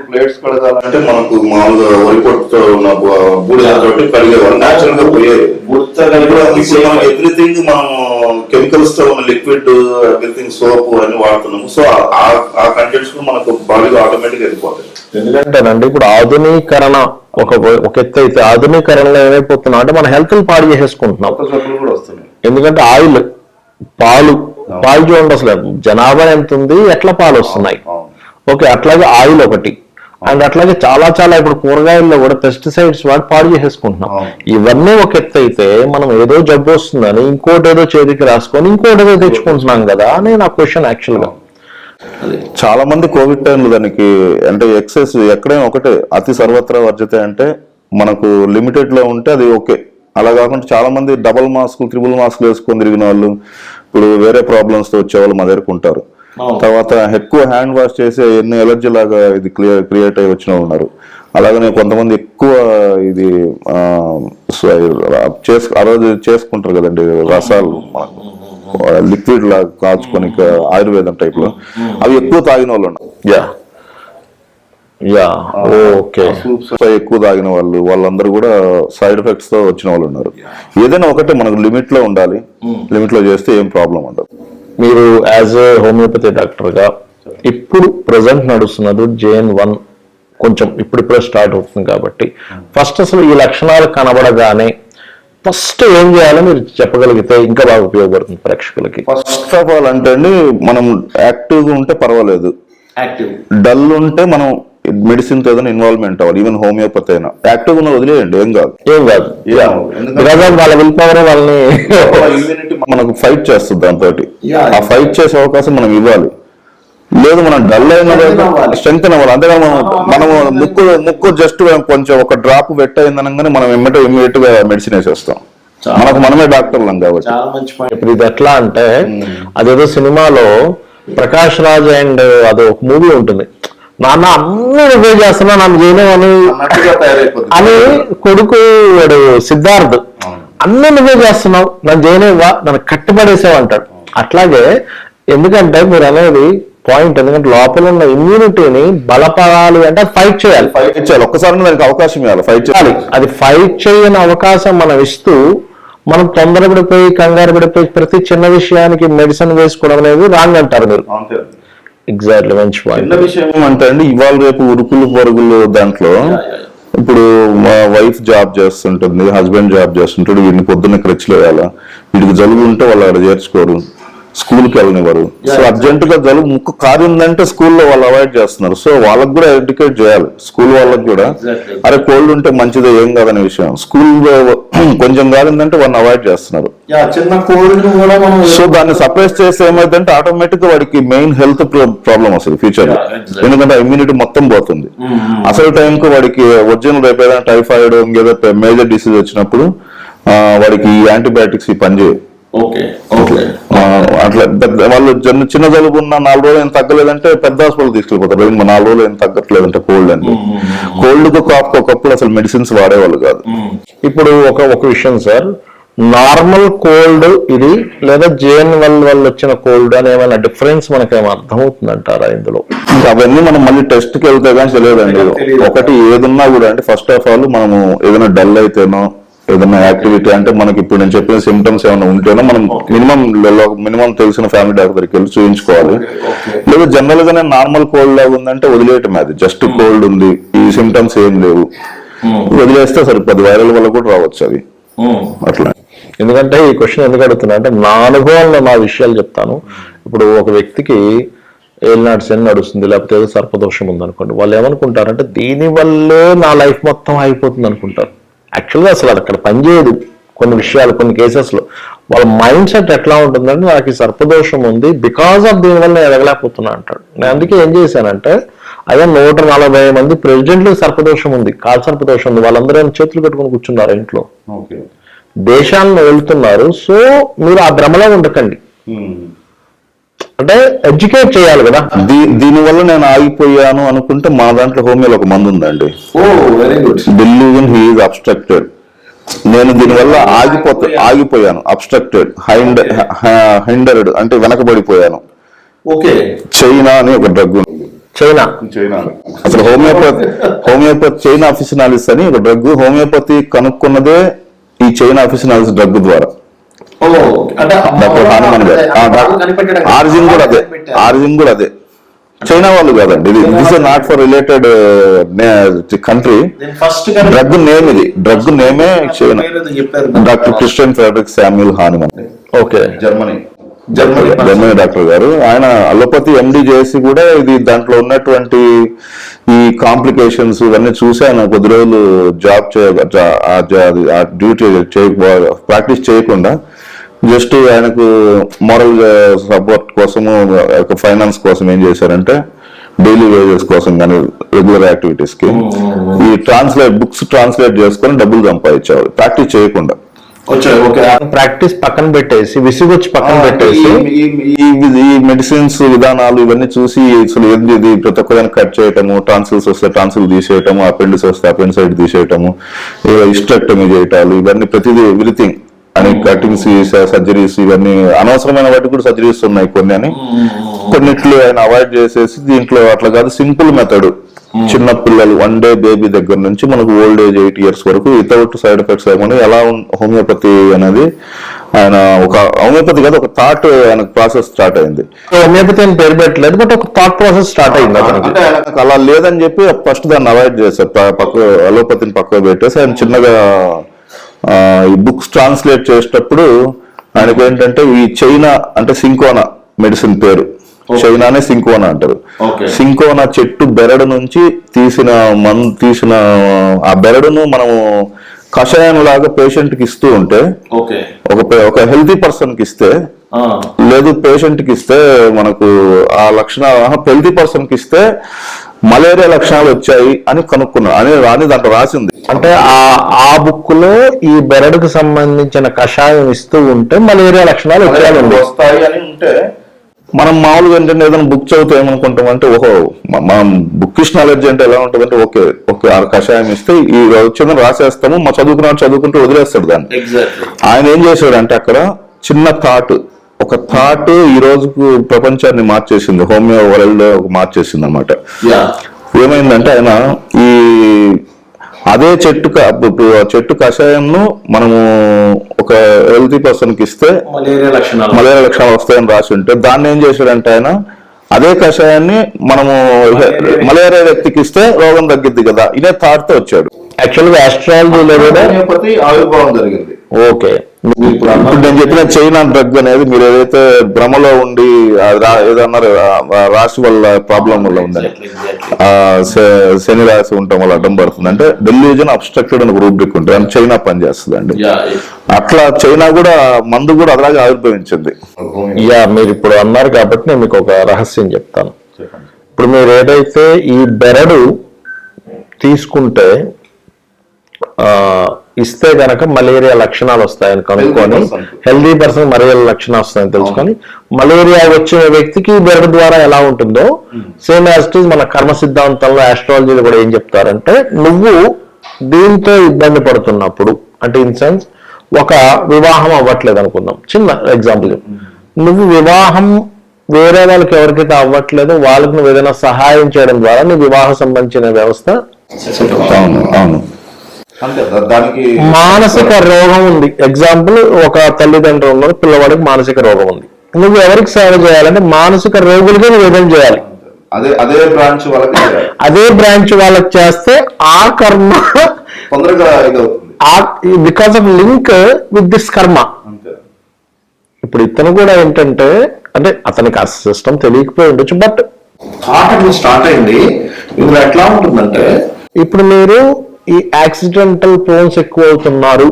ప్లేట్స్ కడగాలంటే మనకు మామూలుగా వరి పొట్టుతో ఉన్న బూడిదతోటి కడిగేవాళ్ళు, నేచురల్ గా పోయేది. ఎవ్రీథింగ్ మనం కెమికల్స్ తో ఉన్న లిక్విడ్, ఎవ్రీథింగ్ సోప్ అన్ని వాడుతున్నాము. సో ఆ కంటెంట్స్ మనకు బాడీలో ఆటోమేటిక్ వెళ్ళిపోతాయి. ఎందుకంటేనండి ఇప్పుడు ఆధునీకరణ ఒక ఎత్తు అయితే, ఆధునీకరణలో ఏమైపోతున్నా అంటే మన హెల్త్ పాడు చేసేసుకుంటున్నాం. ఎందుకంటే పాలు చూడండి అసలు జనాభా ఎంత ఉంది, ఎట్లా పాలు వస్తున్నాయి. ఓకే, అట్లాగే ఆయిల్ ఒకటి, అండ్ అట్లాగే చాలా చాలా ఇప్పుడు కూరగాయల్లో కూడా పెస్టిసైడ్స్ వాడి పాడు చేసేసుకుంటున్నాం. ఇవన్నీ ఒక ఎత్తు అయితే మనం ఏదో జబ్బు వస్తుందని ఇంకోటి ఏదో చేతికి రాసుకొని ఇంకోటి ఏదో తెచ్చుకుంటున్నాం కదా అని నా క్వశ్చన్ యాక్చువల్ గా. చాలా మంది కోవిడ్ టైంలో దానికి అంటే ఎక్సెస్ ఎక్కడైనా ఒకటే, అతి సర్వత్రా వర్జితే అంటే మనకు లిమిటెడ్ లో ఉంటే అది ఓకే. అలా కాకుండా చాలా మంది డబుల్ మాస్కులు, త్రిబుల్ మాస్కులు వేసుకొని తిరిగిన వాళ్ళు, ఇప్పుడు వేరే ప్రాబ్లమ్స్ తో వచ్చే వాళ్ళు మా దగ్గరకు ఉంటారు. తర్వాత ఎక్కువ హ్యాండ్ వాష్ చేసి ఎన్ని ఎలర్జీ లాగా ఇది క్రియేట్ అయ్యి వచ్చిన ఉన్నారు. అలాగనే కొంతమంది ఎక్కువ ఇది ఆ రోజు చేసుకుంటారు కదండి రసాలు, లిక్విడ్ లాగా కాచుకొని ఆయుర్వేదం టైప్ లో, అవి ఎక్కువ తాగిన వాళ్ళు ఉన్నారు. ఎక్కువ తాగిన వాళ్ళందరూ కూడా సైడ్ ఎఫెక్ట్స్ తో వచ్చిన వాళ్ళు ఉన్నారు. ఏదైనా ఒకటే మనకు లిమిట్ లో ఉండాలి, లిమిట్ లో చేస్తే ఏం ప్రాబ్లం ఉండదు. మీరు యాజ్ ఏ హోమియోపతి డాక్టర్ గా ఇప్పుడు ప్రజెంట్ నడుస్తున్నది JN1 కొంచెం ఇప్పుడిప్పుడే స్టార్ట్ అవుతుంది కాబట్టి ఫస్ట్ అసలు ఈ లక్షణాలు కనబడగానే ఫస్ట్ ఏం చేయాలో మీరు చెప్పగలిగితే ఇంకా బాగా ఉపయోగపడుతుంది ప్రేక్షకులకి. ఫస్ట్ ఆఫ్ ఆల్ అంటే అండి, మనం యాక్టివ్ గా ఉంటే పర్వాలేదు, డల్ ఉంటే మనం మెడిసిన్ తో ఏదైనా ఇన్వాల్వ్మెంట్ అవ్వాలి. ఈవెన్ హోమియోపతి అయినా యాక్టివ్ ఉన్న వదిలేయండి, ఏం కాదు. వాళ్ళ విల్ పవర్ వాళ్ళని ఇమ్యూనిటీ మనకు ఫైట్ చేస్తుంది. దాంతో ఆ ఫైట్ చేసే అవకాశం మనం ఇవ్వాలి. లేదు, మనం డల్ అయిన స్ట్రెంత్ అవ్వాలి. అంతేగాని మనము ముక్కు జస్ట్ కొంచెం ఒక డ్రాప్ వెట్ అయిందనగానే మనం ఇమ్మీడియట్ గా మెడిసిన్ వేసేస్తాం. మనకు మనమే డాక్టర్లం కాబట్టి. చాలా మంచి పాయింట్. ఇప్పుడు ఇది ఎట్లా అంటే అదేదో సినిమాలో ప్రకాష్ రాజ్ అండ్ అదో ఒక మూవీ ఉంటుంది, నాన్న అన్ని రిపేర్ చేస్తున్నా నన్ను చేయలేమని అని కొడుకు వాడు సిద్ధార్థ్ అన్ని నువ్వే చేస్తున్నావు నన్ను చేయలేవా నన్ను కట్టుబడేసావు అంటాడు. అట్లాగే ఎందుకంటే మీరు అనేది పాయింట్, ఎందుకంటే లోపల ఉన్న ఇమ్యూనిటీని బలపడాలి అంటే ఫైట్ చేయాలి. ఒక్కసారి దానికి అవకాశం ఇవ్వాలి, ఫైట్ చేయాలి. అది ఫైట్ చేయని అవకాశం మనం ఇస్తూ మనం తొందరపడిపోయి కంగారు పడిపోయి ప్రతి చిన్న విషయానికి మెడిసిన్ వేసుకోవడం అనేది రాంగ్ అంటారు మీరు. ఎగ్జాక్ట్లీ, మంచి పాయింట్. చిన్న విషయం అంటే అండి, ఇవాళ రేపు ఉరుకులు పరుగులు దాంట్లో ఇప్పుడు మా వైఫ్ జాబ్ చేస్తుంటుంది, హస్బెండ్ జాబ్ చేస్తుంటాడు, వీడిని పొద్దున్న క్రచ్లు వేయాలా, వీడికి జలుబు ఉంటే వాళ్ళు అక్కడ చేర్చుకోరు, స్కూల్కి వెళ్ళనివ్వరు. సో అర్జెంట్ గా జలుబు ముక్కు కారిందంటే స్కూల్లో వాళ్ళు అవాయిడ్ చేస్తున్నారు. సో వాళ్ళకి కూడా ఎడ్యుకేట్ చేయాలి, స్కూల్ వాళ్ళకి కూడా. అరే కోల్డ్ ఉంటే మంచిదే, ఏం కాదనే విషయం. స్కూల్ కొంచెం కారిందంటే వాళ్ళని అవాయిడ్ చేస్తున్నారు. చిన్న కోల్డ్ కూడా మనం సో దాన్ని సప్రెస్ చేస్తే ఏమైందంటే ఆటోమేటిక్ గా వాడికి మెయిన్ హెల్త్ ప్రాబ్లం వస్తుంది ఫ్యూచర్ లో. ఎందుకంటే ఇమ్యూనిటీ మొత్తం పోతుంది. అసలు టైంకు వాడికి ఒరిజినల్ రేపు ఏదైనా టైఫాయిడ్ ఇంకేదో మేజర్ డిసీజ్ వచ్చినప్పుడు వాడికి ఈ యాంటీబయాటిక్స్ ఈ పనిచేయవు. అట్లా వాళ్ళు చిన్న జలుబు ఉన్న 4 రోజులు ఏం తగ్గలేదంటే పెద్ద హాస్పిటల్ తీసుకెళ్ళిపోతారు. 4 రోజులు ఏం తగ్గట్లేదంటే కోల్డ్ అంటే కోల్డ్ కు కాఫ్ ఒకప్పుడు అసలు మెడిసిన్స్ వాడేవాళ్ళు కాదు. ఇప్పుడు ఒక విషయం సార్, నార్మల్ కోల్డ్ ఇది లేదా జేఎన్ వల్ల వచ్చిన కోల్డ్ అని ఏమైనా డిఫరెన్స్ మనకేమో అర్థమవుతుందంటారా ఇందులో? అవన్నీ మనం మళ్ళీ టెస్ట్ కి వెళ్తే కానీ తెలియదండి. ఒకటి ఏదన్నా కూడా అంటే ఫస్ట్ ఆఫ్ ఆల్ మనము ఏదైనా డల్ అయితేనో ఏదైనా యాక్టివిటీ అంటే మనకి ఇప్పుడు నేను చెప్పిన సిమ్టమ్స్ ఏమైనా ఉంటేనో మనం మినిమం తెలిసిన ఫ్యామిలీ డాక్టర్ దగ్గరికి వెళ్ళి చూపించుకోవాలి. లేదా జనరల్ గానే నార్మల్ కోల్డ్ లాగా ఉందంటే వదిలేయటం, అది జస్ట్ కోల్డ్ ఉంది, ఈ సిమ్టమ్స్ ఏం లేవు, వదిలేస్తే సరిపోదు. వైరల్ వల్ల కూడా రావచ్చు అది అట్లా. ఎందుకంటే ఈ క్వశ్చన్ ఎందుకు అడుగుతున్నా అంటే నా అనుభవంలో నా విషయాలు చెప్తాను. ఇప్పుడు ఒక వ్యక్తికి ఏలినాడు శని నడుస్తుంది, లేకపోతే ఏదో సర్పదోషం ఉందనుకోండి, వాళ్ళు ఏమనుకుంటారంటే దీని వల్లే నా లైఫ్ మొత్తం అయిపోతుంది అనుకుంటారు. యాక్చువల్గా అసలు అది అక్కడ పనిచేయదు. కొన్ని విషయాలు కొన్ని కేసెస్లో వాళ్ళ మైండ్ సెట్ ఎట్లా ఉంటుందంటే నాకు ఈ సర్పదోషం ఉంది, బికాస్ ఆఫ్ దీనివల్ల నేను ఎదగలేకపోతున్నా అంటాడు. నేను అందుకే ఏం చేశానంటే అదే 140 మంది ప్రెసిడెంట్లు సర్పదోషం ఉంది, కాలు సర్పదోషం ఉంది, వాళ్ళందరూ చేతులు కట్టుకుని కూర్చున్నారు ఇంట్లో, దేశాలను వెళ్తున్నారు. సో మీరు ఆ భ్రమలో ఉండకండి, అంటే ఎడ్యుకేట్ చేయాలి కదా. దీనివల్ల నేను ఆగిపోయాను అనుకుంటే మా దాంట్లో హోమియోలో ఒక మందు ఉందండి, బిలీవ్ హీ ఈజ్ అబ్స్ట్రక్టెడ్. నేను దీనివల్ల ఆగిపోయాను, అబ్స్ట్రక్టెడ్, హైండర్డ్ అంటే వెనకబడిపోయాను. చైనా అని ఒక డ్రగ్ ఉంది, చైనా అసలు హోమియోపతి చైనా అఫిసినాలిస్ అని ఒక డ్రగ్. హోమియోపతి కనుక్కున్నదే ఈ చైనా అఫిసినాలిస్ డ్రగ్ ద్వారా. డాక్టర్ హానుమాన్ గారు ఆరిజిన్ కూడా అదే, చైనా వాళ్ళు కాదండి. ఇది this is not for related country. Drug name ఇది, డ్రగ్ నేమే China. Doctor Christian Frederick Samuel Hahnemann, okay, Germany doctor గారు. ఆయన అలోపతి ఎండి చేసి కూడా ఇది దాంట్లో ఉన్నటువంటి ఈ కాంప్లికేషన్స్ ఇవన్నీ చూసి ఆయన కొద్ది రోజులు డ్యూటీ ప్రాక్టీస్ చేయకుండా జస్ట్ ఆయనకు మోరల్ సపోర్ట్ కోసము ఫైనాన్స్ కోసం ఏం చేశారంటే డైలీ వేజెస్ కోసం కానీ రెగ్యులర్ యాక్టివిటీస్ కి ఈ బుక్స్ ట్రాన్స్లేట్ చేసుకొని డబ్బులు సంపాదించేవారు ప్రాక్టీస్ చేయకుండా. ప్రాక్టీస్ పక్కన పెట్టేసి విసిగొచ్చి పక్కన పెట్టేసి ఈ మెడిసిన్స్ విధానాలు ఇవన్నీ చూసి అసలు ఇది ప్రతి ఒక్కదాన్ని కట్ చేయటము, టాన్సిల్స్ వస్తే టాన్సిల్ తీసేయటము, అపెండిస్ వస్తే అపెండిసైడ్ తీసేయటము, హిస్టెక్టమీ చేయటాలు, ఇవన్నీ ప్రతిదీ ఎవ్రీథింగ్ అని కటింగ్స్ సర్జరీస్ ఇవన్నీ అనవసరమైన వాటికి కూడా సర్జరీస్ ఉన్నాయి కొన్ని అని కొన్నిట్లు ఆయన అవాయిడ్ చేసేసి దీంట్లో అట్లా కాదు సింపుల్ మెథడ్, చిన్న పిల్లలు 1 day బేబీ దగ్గర నుంచి మనకు ఓల్డ్ ఏజ్ 8 years వరకు వితౌట్ సైడ్ ఎఫెక్ట్స్ లేకుండా ఎలా హోమియోపతి అనేది ఆయన ఒక హోమియోపతి కాదు ఒక థాట్ ఆయన ప్రాసెస్ స్టార్ట్ అయింది. హోమియోపతి అని పేరు పెట్టలేదు, బట్ ఒక థాట్ ప్రాసెస్ స్టార్ట్ అయింది. అంటే ఆయనకు అలా లేదని చెప్పి ఫస్ట్ దాన్ని అవాయిడ్ చేశారు, అలోపతిని పక్కకు పెట్టేసి ఆయన చిన్నగా ఈ బుక్స్ ట్రాన్స్లేట్ చేసేటప్పుడు ఆయనకు ఏంటంటే ఈ చైనా అంటే సింకోనా మెడిసిన్ పేరు, చైనానే సింకోనా అంటారు. సింకోనా చెట్టు బెరడు నుంచి తీసిన ఆ బెరడును మనము కషాయం లాగా పేషెంట్ కి ఇస్తూ ఉంటే ఒక హెల్తీ పర్సన్ కి ఇస్తే లేదు పేషెంట్ కి ఇస్తే మనకు ఆ లక్షణాలు హెల్తీ పర్సన్ కి ఇస్తే మలేరియా లక్షణాలు వచ్చాయి అని కనుక్కున్నాడు అని దాంట్లో రాసింది. అంటే ఆ బుక్ లో ఈ బెరడుకు సంబంధించిన కషాయం ఇస్తూ ఉంటే మలేరియా లక్షణాలు వస్తాయి అని ఉంటే మనం మామూలుగా ఏంటంటే ఏదైనా బుక్ చదివితే ఏమనుకుంటాం అంటే ఓహో మనం బుక్కిష్ నాలెడ్జ్ అంటే ఎలా ఉంటుందంటే ఓకే ఆ కషాయం ఇస్తే ఈ వచ్చిందని రాసేస్తాము మా చదువుకుంటూ వదిలేస్తాడు దాన్ని. ఆయన ఏం చేశాడంటే అక్కడ చిన్న ఒక థాట్ ఈ రోజుకు ప్రపంచాన్ని మార్చేసింది, హోమియో వరల్డ్ మార్చేసింది అనమాట. ఏమైందంటే ఆయన ఈ అదే చెట్టు కషాయంను మనము ఒక హెల్తీ పర్సన్ కి ఇస్తే మలేరియా లక్షణాలు వస్తాయని రాసి ఉంటే దాన్ని ఏం చేశాడంటే ఆయన అదే కషాయాన్ని మనము మలేరియా వ్యక్తికి ఇస్తే రోగం తగ్గిద్ది కదా ఇదే థాట్ తో వచ్చాడు. యాక్చువల్గా ఆస్ట్రాలజీలో కూడా ఆవిర్భావం జరిగింది. ఓకే, ఇప్పుడు నేను చెప్పిన చైనా డ్రగ్ అనేది మీరు ఏదైతే భ్రమలో ఉండి ఏదన్నారు రాశి వల్ల ప్రాబ్లం వల్ల ఉందని శని రాశి ఉండటం వల్ల అడ్డం పడుతుంది అంటే డెల్యూజన్ అబ్స్ట్రక్టెడ్ అని రూబ్రిక్ ఉంటుంది అని చైనా పనిచేస్తుంది అండి. అట్లా చైనా కూడా మందు కూడా అలాగే ఆవిర్భవించింది. మీరు ఇప్పుడు అన్నారు కాబట్టి నేను మీకు ఒక రహస్యం చెప్తాను. ఇప్పుడు మీరు ఏదైతే ఈ బెరడు తీసుకుంటే ఇస్తే గనక మలేరియా లక్షణాలు వస్తాయని కనుక్కొని హెల్దీ పర్సన్ మలేరియా లక్షణాలు వస్తాయని తెలుసుకొని మలేరియా వచ్చిన వ్యక్తికి బెరడు ద్వారా ఎలా ఉంటుందో సేమ్ యాజ్ ఇట్ ఈజ్ మన కర్మ సిద్ధాంతంలో ఆస్ట్రాలజీలో కూడా ఏం చెప్తారంటే నువ్వు దీంతో ఇబ్బంది పడుతున్నప్పుడు అంటే ఇన్ సెన్స్ ఒక వివాహం అవ్వట్లేదు అనుకుందాం, చిన్న ఎగ్జాంపుల్, నువ్వు వివాహం వేరే వాళ్ళకి ఎవరికైతే అవ్వట్లేదో వాళ్ళకి నువ్వు ఏదైనా సహాయం చేయడం ద్వారా నీ వివాహ సంబంధించిన వ్యవస్థ దానికి మానసిక రోగం ఉంది. ఎగ్జాంపుల్ ఒక తల్లిదండ్రులు ఉన్నారు, పిల్లవాడికి మానసిక రోగం ఉంది, నువ్వు ఎవరికి సేవ చేయాలంటే మానసిక రోగులకి నువ్వు ఏదైనా చేయాలి. అదే బ్రాంచ్ వాళ్ళకి చేస్తే ఆ కర్మ because of link with this కర్మ. ఇప్పుడు ఇతను కూడా ఏంటంటే అంటే అతనికి ఆ సిస్టమ్ తెలియకపోయి ఉండొచ్చు, బట్ స్టార్ట్ అయింది. ఇప్పుడు ఎట్లా ఉంటుందంటే ఇప్పుడు మీరు ఈ యాక్సిడెంటల్ ప్రోన్స్ ఎక్కువ అవుతున్నారు,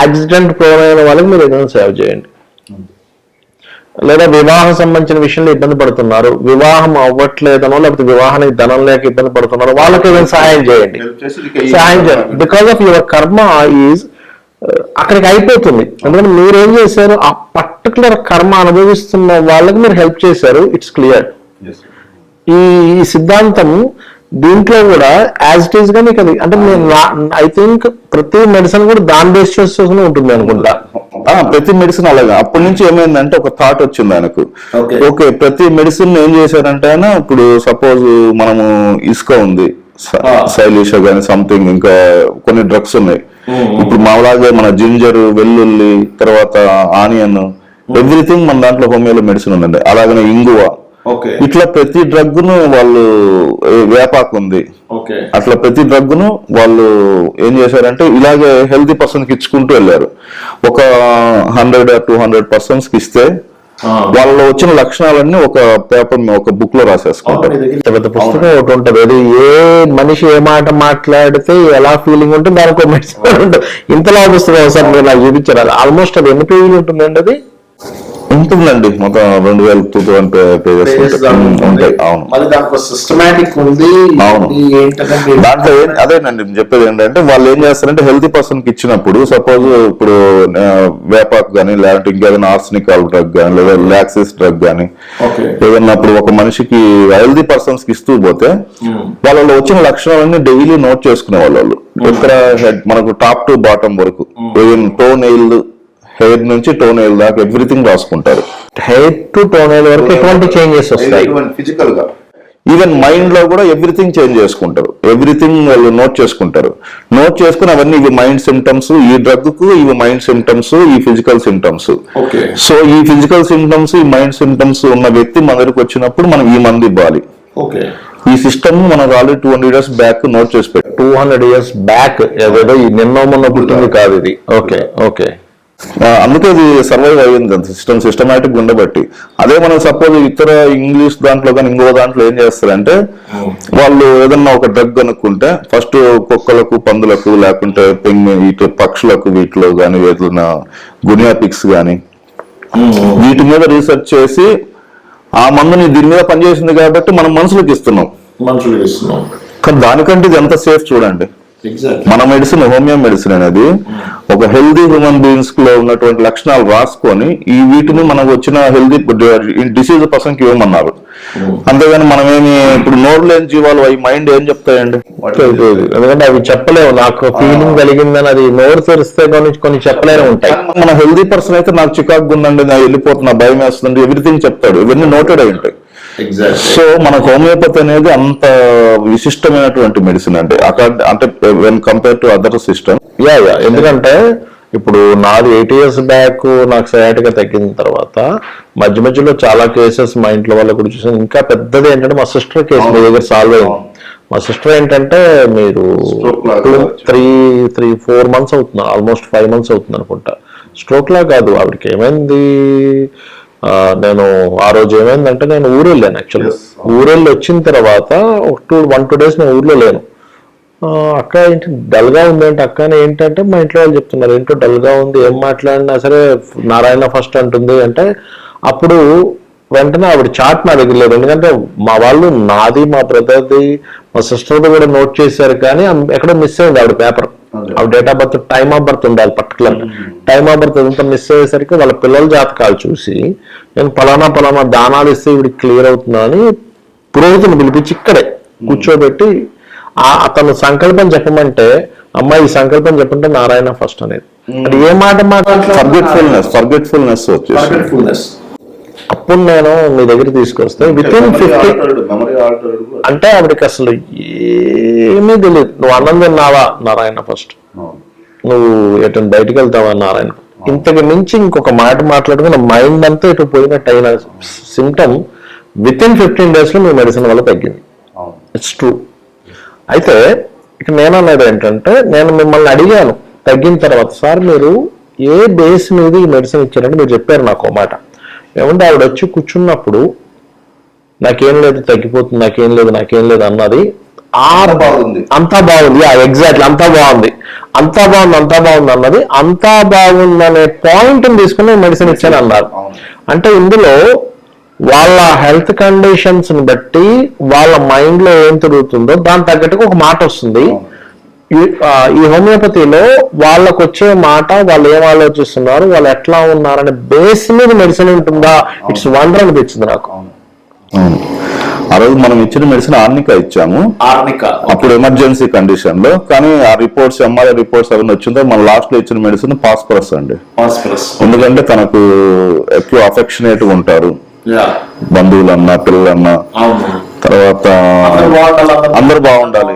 యాక్సిడెంట్ ప్రోన్ అయిన వాళ్ళకి మీరు ఏదైనా సేవ చేయండి. లేదా వివాహం సంబంధించిన విషయంలో ఇబ్బంది పడుతున్నారు, వివాహం అవ్వట్లేదనో లేకపోతే వివాహానికి ధనం లేక ఇబ్బంది పడుతున్నారు, వాళ్ళకి ఏదైనా సహాయం చేయండి. బికాస్ ఆఫ్ యువర్ కర్మ ఈజ్ అక్కడికి అయిపోతుంది. ఎందుకంటే మీరేం చేశారు, ఆ పర్టికులర్ కర్మ అనుభవిస్తున్న వాళ్ళకి మీరు హెల్ప్ చేశారు. It's clear. ఈ సిద్ధాంతం దీంట్లో కూడా యాజ్ ఇట్ ఈస్ గా మీకు అది అంటే ఐ థింక్ ప్రతి మెడిసిన్ కూడా దాని బేస్ చేసుకుని ఉంటుంది అనుకుంటా. ప్రతి మెడిసిన్ అలాగా అప్పటి నుంచి ఏమైందంటే ఒక థాట్ వచ్చింది ఆయనకు. ఓకే, ప్రతి మెడిసిన్ ఏం చేశారంటే ఆయన ఇప్పుడు సపోజ్ మనము ఇసుక ఉంది, సైలిషా గానీ సంథింగ్ ఇంకా కొన్ని డ్రగ్స్ ఉన్నాయి. ఇప్పుడు మామూలుగా మన జింజర్, వెల్లుల్లి, తర్వాత ఆనియన్, ఎవ్రీథింగ్ మన దాంట్లో హోమియోలో మెడిసిన్ ఉందండి. అలాగనే ఇంగువ, ఇట్లా ప్రతి డ్రగ్ ను వాళ్ళు వేపాకు ఉంది, అట్లా ప్రతి డ్రగ్ ను వాళ్ళు ఏం చేశారంటే ఇలాగే హెల్తీ పర్సన్ కి ఇచ్చుకుంటూ వెళ్ళారు. ఒక 100-200 పర్సన్స్ కి ఇస్తే వాళ్ళలో వచ్చిన లక్షణాలన్నీ ఒక పేపర్ ఒక బుక్ లో రాసేసుకుంటారు. పెద్ద పుస్తకం ఒకటి ఉంటుంది, అది ఏ మనిషి ఏ మాట మాట్లాడితే ఎలా ఫీలింగ్ ఉంటుంది దానికి ఒక మెడిసిన్ ఉంటుంది. ఇంతలా పుస్తకం ఒకసారి మీరు నాకు చూపించారు. ఆల్మోస్ట్ అది ఎన్ని పేజీలు ఉంటుందండి? అది ఉంటుందండి మొత్తం 2000 పేజెస్ ఉంటాయి. అవును, దాంట్లో అదేనండి చెప్పేది ఏంటంటే వాళ్ళు ఏం చేస్తారంటే హెల్తీ పర్సన్ కి ఇచ్చినప్పుడు సపోజ్ ఇప్పుడు వేపాకు కానీ లేదంటే ఇంకేదైనా ఆర్సనికాల్ డ్రగ్ కానీ లేదా లాక్సిస్ డ్రగ్ కానీ ఏదన్నా ఇప్పుడు ఒక మనిషికి హెల్తీ పర్సన్స్ కి ఇస్తూ పోతే వాళ్ళలో వచ్చిన లక్షణాలన్నీ డైలీ నోట్ చేసుకునే వాళ్ళు. ఇక్కడ మనకు టాప్ టు బాటం వరకు టో నెయిల్, హెయిర్ నుంచి టో నెయిల్ దాకా ఎవ్రీథింగ్ రాసుకుంటారు. హెయిర్ టు టో నెయిల్ వరకు ఎటువంటి చేంజెస్ వస్తాయి, ఫిజికల్ గా ఈవెన్ మైండ్ లో కూడా ఎవ్రీథింగ్ చేంజ్ చేసుకుంటారు. ఎవ్రీథింగ్ వాళ్ళు నోట్ చేసుకుంటారు. నోట్ చేసుకుని అవన్నీ ఇవి మైండ్ సిమ్టమ్స్, ఈ డ్రగ్ కు ఇవి మైండ్ సిమ్టమ్స్, ఈ ఫిజికల్ సిమ్టమ్స్. సో ఈ ఫిజికల్ సిమ్టమ్స్, ఈ మైండ్ సిమ్టమ్స్ ఉన్న వ్యక్తి మన దగ్గరికి వచ్చినప్పుడు మనం ఈ మందు ఇవ్వాలి. ఈ సిస్టమ్ మనకు ఆల్రెడీ 200 years బ్యాక్ నోట్ చేసి పెట్టి 200 years బ్యాక్ ఏదో నిన్నో మొన్న పుట్టింది కాదు ఇది. ఓకే, అందుకే ఇది సర్వైవ్ అయ్యింది సిస్టమేటిక్ ఉండబట్టి. అదే మనం సపోజ్ ఇతర ఇంగ్లీష్ దాంట్లో కానీ ఇంకో దాంట్లో ఏం చేస్తారంటే వాళ్ళు ఏదన్నా ఒక డ్రగ్ కనుక్కుంటే ఫస్ట్ కుక్కలకు, పందులకు, లేకుంటే ఇటు పక్షులకు, వీటిలో కానీ ఏదైనా గునియా పిక్స్ కానీ వీటి మీద రీసెర్చ్ చేసి ఆ మందుని దీని మీద పనిచేసింది కాబట్టి మనం మనుషులకు ఇస్తున్నాం. కానీ దానికంటే ఇది ఎంత సేఫ్ చూడండి. మన మెడిసిన్, హోమియో మెడిసిన్ అనేది ఒక హెల్దీ హ్యూమన్ బీయింగ్స్ లో ఉన్నటువంటి లక్షణాలు రాసుకొని ఈ వీటిని మనకు వచ్చిన హెల్దీ డిసీజ్ పర్సన్ కి ఇవ్వమన్నారు. అంతేగాని మనమేమి ఇప్పుడు నోరు లేని జీవాలు అవి మైండ్ ఏం చెప్తాయండి? ఎందుకంటే అవి చెప్పలేవు. నాకు ఫీలింగ్ కలిగిందని అది నోరు తెరిస్తే కొన్ని చెప్పలేని ఉంటాయి. మన హెల్దీ పర్సన్ అయితే నాకు చికాకు ఉందండి, నా వెళ్ళిపోతున్నా, భయం వేస్తుంది, ఎవ్రీథింగ్ చెప్తాడు. ఇవన్నీ నోటెడ్ అయి ఉంటాయి. సో మన హోమియోపతి అనేది అంత విశిష్టమైనటువంటి మెడిసిన్ అండి, అంటే when compare to other system. ఎందుకంటే ఇప్పుడు నాది 8 years బ్యాక్ నాకు సయాటిగా తగ్గిన తర్వాత మధ్యలో చాలా కేసెస్ మా ఇంట్లో వాళ్ళ కూడా చూసాను. ఇంకా పెద్దది ఏంటంటే మా సిస్టర్ కేసు మీ దగ్గర సాల్వ్ అయింది. మా సిస్టర్ ఏంటంటే మీరు 3-4 months అవుతుంది, ఆల్మోస్ట్ 5 months అవుతుంది అనుకుంటా. స్ట్రోక్ లా కాదు, ఆవిడకి ఏమైంది, నేను ఆ రోజు ఏమైందంటే నేను ఊరు వెళ్ళాను. యాక్చువల్గా ఊరెళ్ళి వచ్చిన తర్వాత 1-2 days నేను ఊర్లో లేను. అక్క ఏంటి డల్ గా ఉంది అంటే, అక్క ఏంటంటే మా ఇంట్లో వాళ్ళు చెప్తున్నారు ఏంటో డల్ గా ఉంది, ఏం మాట్లాడినా సరే నారాయణ ఫస్ట్ అంటుంది అంటే, అప్పుడు వెంటనే ఆవిడ చాట్ నా దగ్గర లేదు. ఎందుకంటే మా వాళ్ళు నాది, మా బ్రదర్ది, మా సిస్టర్ది కూడా నోట్ చేశారు, కానీ ఎక్కడో మిస్ అయింది ఆవిడ పేపర్. ఆవిడ date of birth, time of birth ఉండాలి పర్టికులర్. టైమ్ ఆఫ్ బర్త్ అంతా మిస్ అయ్యేసరికి వాళ్ళ పిల్లల జాతకాలు చూసి నేను పలానా దానాలు ఇస్తే ఇవిడికి క్లియర్ అవుతుందా అని పురోహితుని పిలిపించి ఇక్కడే కూర్చోబెట్టి అతను సంకల్పం చెప్పమంటే, అమ్మాయి ఈ సంకల్పం చెప్పంటే నారాయణ ఫస్ట్ అనేది. అది ఏ మాట ఫర్గెట్ఫుల్నెస్ వచ్చేసి అప్పుడు నేను మీ దగ్గర తీసుకొస్తే వితిన్ 50 అంటే ఆవిడకి అసలు ఏమీ తెలియదు. నువ్వు అన్నం తిన్నావా నారాయణ ఫస్ట్, నువ్వు ఎటు బయటకు వెళ్తావా నారాయణ. ఇంతకు మించి ఇంకొక మాట మాట్లాడుకుని మైండ్ అంతా ఇటు పోయినట్టు అయిన సిమ్టమ్ వితిన్ 15 days లో మీ మెడిసిన్ వల్ల తగ్గింది. It's true. అయితే ఇక నేను అనేది ఏంటంటే, నేను మిమ్మల్ని అడిగాను తగ్గిన తర్వాత, సార్ మీరు ఏ బేస్ మీద ఈ మెడిసిన్ ఇచ్చారంటే మీరు చెప్పారు నాకు మాట. ఏమంటే ఆవిడ వచ్చి కూర్చున్నప్పుడు నాకేం లేదు, తగ్గిపోతుంది, నాకేం లేదు అన్నది. అంతా బాగుంది, ఎగ్జాక్ట్లీ అంతా బాగుంది అన్నది. అంతా బాగుందనే పాయింట్ తీసుకుని మెడిసిన్ ఇచ్చాను అన్నారు. అంటే ఇందులో వాళ్ళ హెల్త్ కండిషన్స్ ని బట్టి వాళ్ళ మైండ్ లో ఏం తిరుగుతుందో దాని తగ్గట్టుగా ఒక మాట వస్తుంది. ఈ హోమియోపతిలో వాళ్ళకు వచ్చే మాట, వాళ్ళు ఏం ఆలోచిస్తున్నారు, వాళ్ళు ఎట్లా ఉన్నారనే బేస్ మీద మెడిసిన్ ఉంటుందా. ఇట్స్ వండర్ అనిపించింది నాకు. ఆ రోజు మనం ఇచ్చిన మెడిసిన్ ఆర్నికా ఇచ్చాము, అప్పుడు ఎమర్జెన్సీ కండిషన్ లో. కానీ ఆ రిపోర్ట్స్, ఎంఆర్ఐ రిపోర్ట్స్ అవన్నీ వచ్చిందో మన లాస్ట్ లో ఇచ్చిన మెడిసిన్ ఫాస్ఫరస్ అండి. ఎందుకంటే తనకు ఎక్కువ అఫెక్షనేట్ గా ఉంటారు బంధువులన్నా, పిల్లలన్నా. తర్వాత అందరు బాగుండాలి,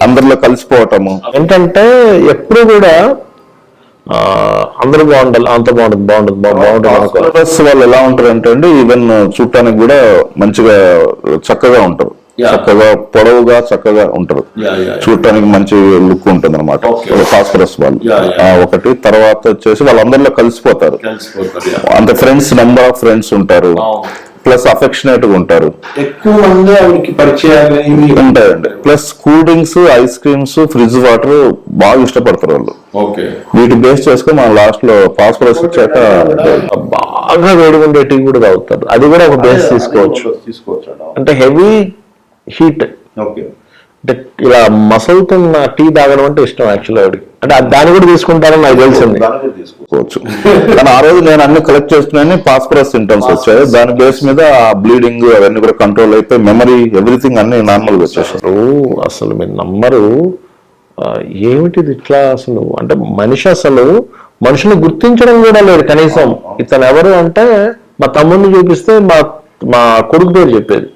అందరిలో కలిసిపోవటము. ఏంటంటే ఎప్పుడు కూడా అందరూ బాగుండాలి, అంత బాగుంటుంది. వాళ్ళు ఎలా ఉంటారు అంటే అండి, ఈవెన్ చూడటానికి కూడా మంచిగా చక్కగా ఉంటారు, చక్కగా పొడవుగా చక్కగా ఉంటారు, చూడటానికి మంచి లుక్ ఉంటుంది అనమాట ఫాస్ఫరస్ వాళ్ళు. ఒకటి. తర్వాత వచ్చేసి వాళ్ళందరిలో కలిసిపోతారు, అంత ఫ్రెండ్స్, నెంబర్ ఆఫ్ ఫ్రెండ్స్ ఉంటారు, ప్లస్ అఫెక్షనేట్ గా ఉంటారు, ఎక్కువ మంది ఆవిడకి పరిచయాలు ఉంటాయండి. Plus cool drinks, ice creams, fridge water బాగా ఇష్టపడతారు వాళ్ళు. వీటి బేస్ చేసుకుని మనం లాస్ట్ లో ఫాస్ఫరస్ ఇచ్చాక బాగా వేడిగుండే టీ కూడా తాగుతారు. అది కూడా ఒక బేస్ తీసుకోవచ్చు. అంటే హెవీ హీట్, అంటే ఇలా మసలుతున్న టీ తాగడం అంటే ఇష్టం యాక్చువల్ ఆవిడకి. అంటే దాన్ని కూడా తీసుకుంటారని నాకు తెలిసింది. కానీ ఆ రోజు నేను అన్ని కలెక్ట్ చేసుకున్నాను, ఫాస్ఫరస్ సింటమ్స్ వచ్చాయి. దాని బేస్ మీద బ్లీడింగ్ అవన్నీ కూడా కంట్రోల్ అయిపోయి, మెమరీ, ఎవ్రీథింగ్ అన్ని నార్మల్ గా వచ్చేసారు. అసలు మీరు నమ్మరు, ఏమిటిది ఇట్లా అసలు. అంటే మనుషుని గుర్తించడం కూడా లేదు కనీసం. ఇతను ఎవరు అంటే మా తమ్ముడిని చూపిస్తే మా కొడుకు పేరు చెప్పేది,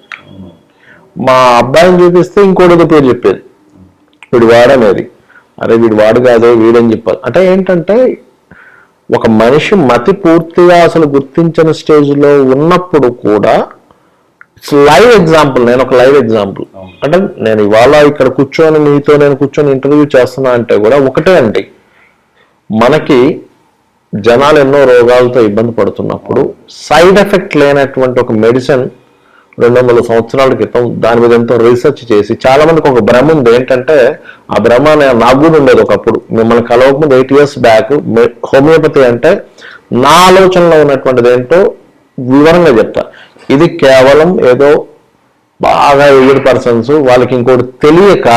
మా అబ్బాయిని చూపిస్తే ఇంకోటి పేరు చెప్పేది, వీడు వాడనేది. అరే వీడు వాడు కాదే, వీడని చెప్పాలి. అంటే ఏంటంటే ఒక మనిషి మతి పూర్తిగా అసలు గుర్తించని స్టేజ్ లో ఉన్నప్పుడు కూడా ఇట్స్ లైవ్ ఎగ్జాంపుల్. నేను ఒక లైవ్ ఎగ్జాంపుల్. అంటే నేను ఇవాళ ఇక్కడ కూర్చొని మీతో నేను కూర్చొని ఇంటర్వ్యూ చేస్తున్నా అంటే కూడా ఒకటే అండి, మనకి జనాలు ఎన్నో రోగాలతో ఇబ్బంది పడుతున్నప్పుడు సైడ్ ఎఫెక్ట్ లేనటువంటి ఒక మెడిసిన్ 200 సంవత్సరాల క్రితం దాని మీద ఎంతో రీసెర్చ్ చేసి, చాలా మందికి ఒక భ్రమ ఉంది. ఏంటంటే ఆ భ్రమ నాకు కూడా ఉండేది ఒకప్పుడు. మిమ్మల్ని కలవకముందు 8 years బ్యాక్ హోమియోపతి అంటే నా ఆలోచనలో ఉన్నటువంటిది ఏంటో వివరంగా చెప్తా. ఇది కేవలం ఏదో బాగా ఏజ్డ్ పర్సన్స్ వాళ్ళకి ఇంకోటి తెలియక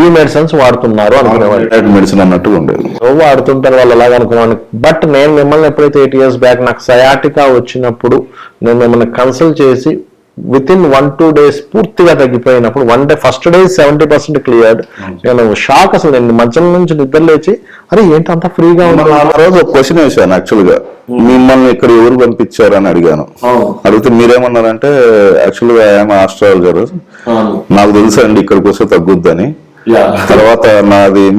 ఈ మెడిసిన్స్ వాడుతున్నారు అనుకునేవాళ్ళు. మెడిసిన్ అన్నట్టు ఉండేది. వాడుతుంటారు వాళ్ళు అలాగ అనుకున్నాను. బట్ నేను మిమ్మల్ని ఎప్పుడైతే 8 years బ్యాక్ నాకు సయాటికా వచ్చినప్పుడు నేను మిమ్మల్ని కన్సల్ట్ చేసి విత్ ఇన్ 1-2 days పూర్తిగా తగ్గిపోయినప్పుడు, 1 day ఫస్ట్ డే 70% క్లియర్డ్. నేను షాక్ అసలు. నేను మధ్యలో నుంచి నిద్ర లేచి అరే ఏంటి అంత ఫ్రీగా ఉంది. ఆ రోజు ఒక క్వశ్చన్ వేసాను యాక్చువల్ గా, మిమ్మల్ని ఇక్కడ ఎవరు పంపించారు అని అడిగాను. అడిగితే మీరేమన్నారంటే యాక్చువల్ గా ఆయన ఆస్ట్రాలజర్, నాకు తెలుసు అండి ఇక్కడికి వస్తే తగ్గుద్దని. తర్వాత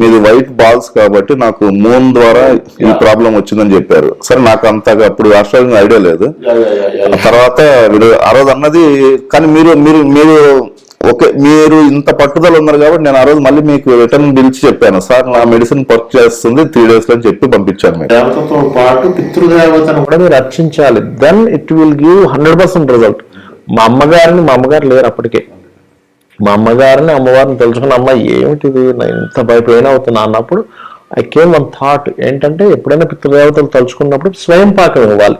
మీది వైట్ బాల్స్ కాబట్టి నాకు మూన్ ద్వారా ఈ ప్రాబ్లం వచ్చిందని చెప్పారు. సరే నాకు అంతగా అప్పుడు ఆస్ట్రాలజీ ఐడియా లేదు. తర్వాత ఆ రోజు అన్నది కానీ మీరు ఓకే మీరు ఇంత పట్టుదల ఉన్నారు కాబట్టి నేను ఆ రోజు మళ్ళీ మీకు రిటర్న్ పిలిచి చెప్పాను, సార్ నా మెడిసిన్ వర్క్ చేస్తుంది 3 days అని చెప్పి పంపించాను. దేవతతో పాటు పితృదేవతను కూడా మీరు అర్చించాలి. Then it will give 100% result. మా అమ్మగారు లేరు అప్పటికే. మా అమ్మగారిని అమ్మవారిని తెలుసుకున్న అమ్మ ఏమిటిది నా ఇంత భయపడిన అవుతున్నా అన్నప్పుడు ఐ కేమ్ వన్ థాట్ ఏంటంటే ఎప్పుడైనా పితృదేవతలు తలుచుకున్నప్పుడు స్వయం పాకం ఇవ్వాలి.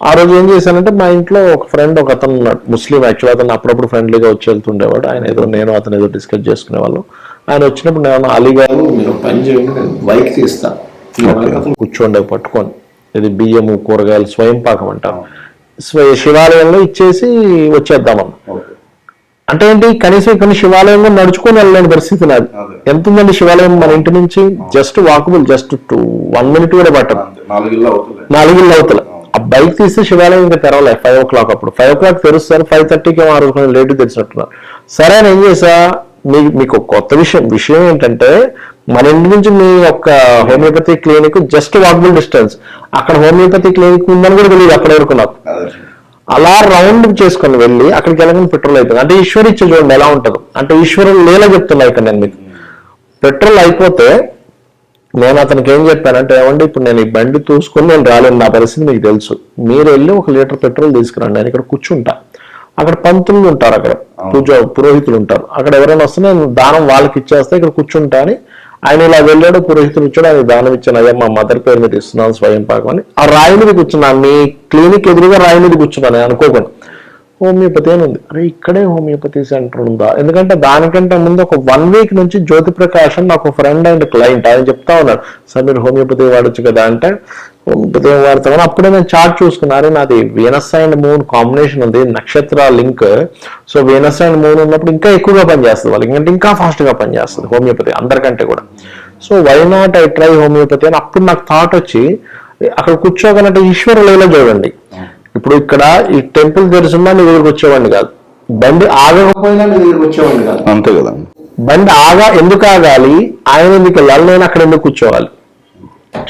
ఆ రోజు ఏం చేశానంటే మా ఇంట్లో ఒక ఫ్రెండ్ ఒక అతను ఉన్నాడు, ముస్లిం. యాక్చువల్ అతను అప్పుడప్పుడు ఫ్రెండ్లీగా వచ్చి వెళ్తుండేవాడు. ఆయన అతను ఏదో డిస్కస్ చేసుకునేవాళ్ళు. ఆయన వచ్చినప్పుడు నేను అలీగారు మీరు పని చేయండి, నేను బైక్ తీస్తాను కూర్చోండి పట్టుకొని, ఇది బియ్యము కూరగాయలు స్వయం పాకం అంటాం, శివాలయంలో ఇచ్చేసి వచ్చేద్దామన్నా. అంటే ఏంటి, కనీసం ఇక్కడ శివాలయంలో నడుచుకొని వెళ్ళలేని పరిస్థితి నాది. ఎంత ఉందండి శివాలయం మన ఇంటి నుంచి? జస్ట్ వాకబుల్, జస్ట్ 1 minute కూడా పట్టదు, 4 ఇళ్ళు అవతల. ఆ బైక్ తీస్తే శివాలయం ఇంకా తెరవలే 5 o'clock. అప్పుడు 5 o'clock తెరుస్తారు, 5:30కి ఆ రోజు లేట్ తెరిచినట్టున్నారు. సరే అని ఏం చేసా, మీకు కొత్త విషయం ఏంటంటే మన ఇంటి నుంచి మీ యొక్క homeopathy clinic just walkable distance. అక్కడ హోమియోపతి క్లినిక్ ఉందని కూడా తెలియదు అప్పటి వరకు నాకు. అలా రౌండ్ చేసుకుని వెళ్ళి అక్కడికి వెళ్ళగానే పెట్రోల్ అయిపోయింది. అంటే ఈశ్వరు ఇచ్చే చూడండి ఎలా ఉంటుందో. అంటే ఈశ్వరుడు లేలా చెప్తున్నా ఇక్కడ నేను మీకు. పెట్రోల్ అయిపోతే నేను అతనికి ఏం చెప్పానంటే, ఏమండి ఇప్పుడు నేను ఈ బండి చూసుకొని నేను రాలేను, నా పరిస్థితి మీకు తెలుసు, మీరు వెళ్ళి 1 లీటర్ పెట్రోల్ తీసుకురండి, నేను ఇక్కడ కూర్చుంటా. అక్కడ పంతులు ఉంటారు, అక్కడ పురోహితులు ఉంటారు, అక్కడ ఎవరైనా వస్తే నేను దానం వాళ్ళకి ఇచ్చేస్తే ఇక్కడ కూర్చుంటా అని ఆయన ఇలా వెళ్ళాడు. పురోహితులు ఇచ్చాడు, ఆయన దానం ఇచ్చాను, అయ్యా మా మదర్ పేరు మీద ఇస్తున్నాను స్వయం పాకం అని. ఆ రాయి మీద కూర్చున్నాను, మీ క్లినిక్ ఎదురుగా రాయి మీద కూర్చున్నాను అనుకోకుండా. హోమియోపతి అని ఉంది. అరే ఇక్కడే హోమియోపతి సెంటర్ ఉందా? ఎందుకంటే దానికంటే ముందు ఒక 1 week నుంచి జ్యోతి ప్రకాశం నాకు ఫ్రెండ్ అండ్ క్లయింట్ ఆయన చెప్తా ఉన్నాడు, సార్ మీరు హోమియోపతి వాడచ్చు కదా అంటే, హోమియోపతి వాడతామని. అప్పుడే నేను చార్ట్ చూసుకున్నారు, నాది వీనస్ అండ్ మూన్ కాంబినేషన్ ఉంది, నక్షత్ర link. So Venus and moon ఉన్నప్పుడు ఇంకా ఎక్కువగా పనిచేస్తుంది వాళ్ళకి, ఎందుకంటే ఇంకా ఫాస్ట్ గా పనిచేస్తుంది హోమియోపతి అందరికంటే కూడా. So why not I try homeopathy అని అప్పుడు నాకు థాట్ వచ్చి, అక్కడ కూర్చోగలంటే ఈశ్వరులేలో చూడండి. ఇప్పుడు ఇక్కడ ఈ టెంపుల్ తెరుచున్నా నీ దగ్గరికి వచ్చేవాడిని కాదు, బండి ఆగకపోయినా నీ దగ్గరికి వచ్చేవాడిని కాదు. అంతే కదా, బండి ఎందుకు ఆగాలి, ఆయన ఎందుకు వెళ్ళాలి, నేను అక్కడ ఎందుకు కూర్చోవాలి?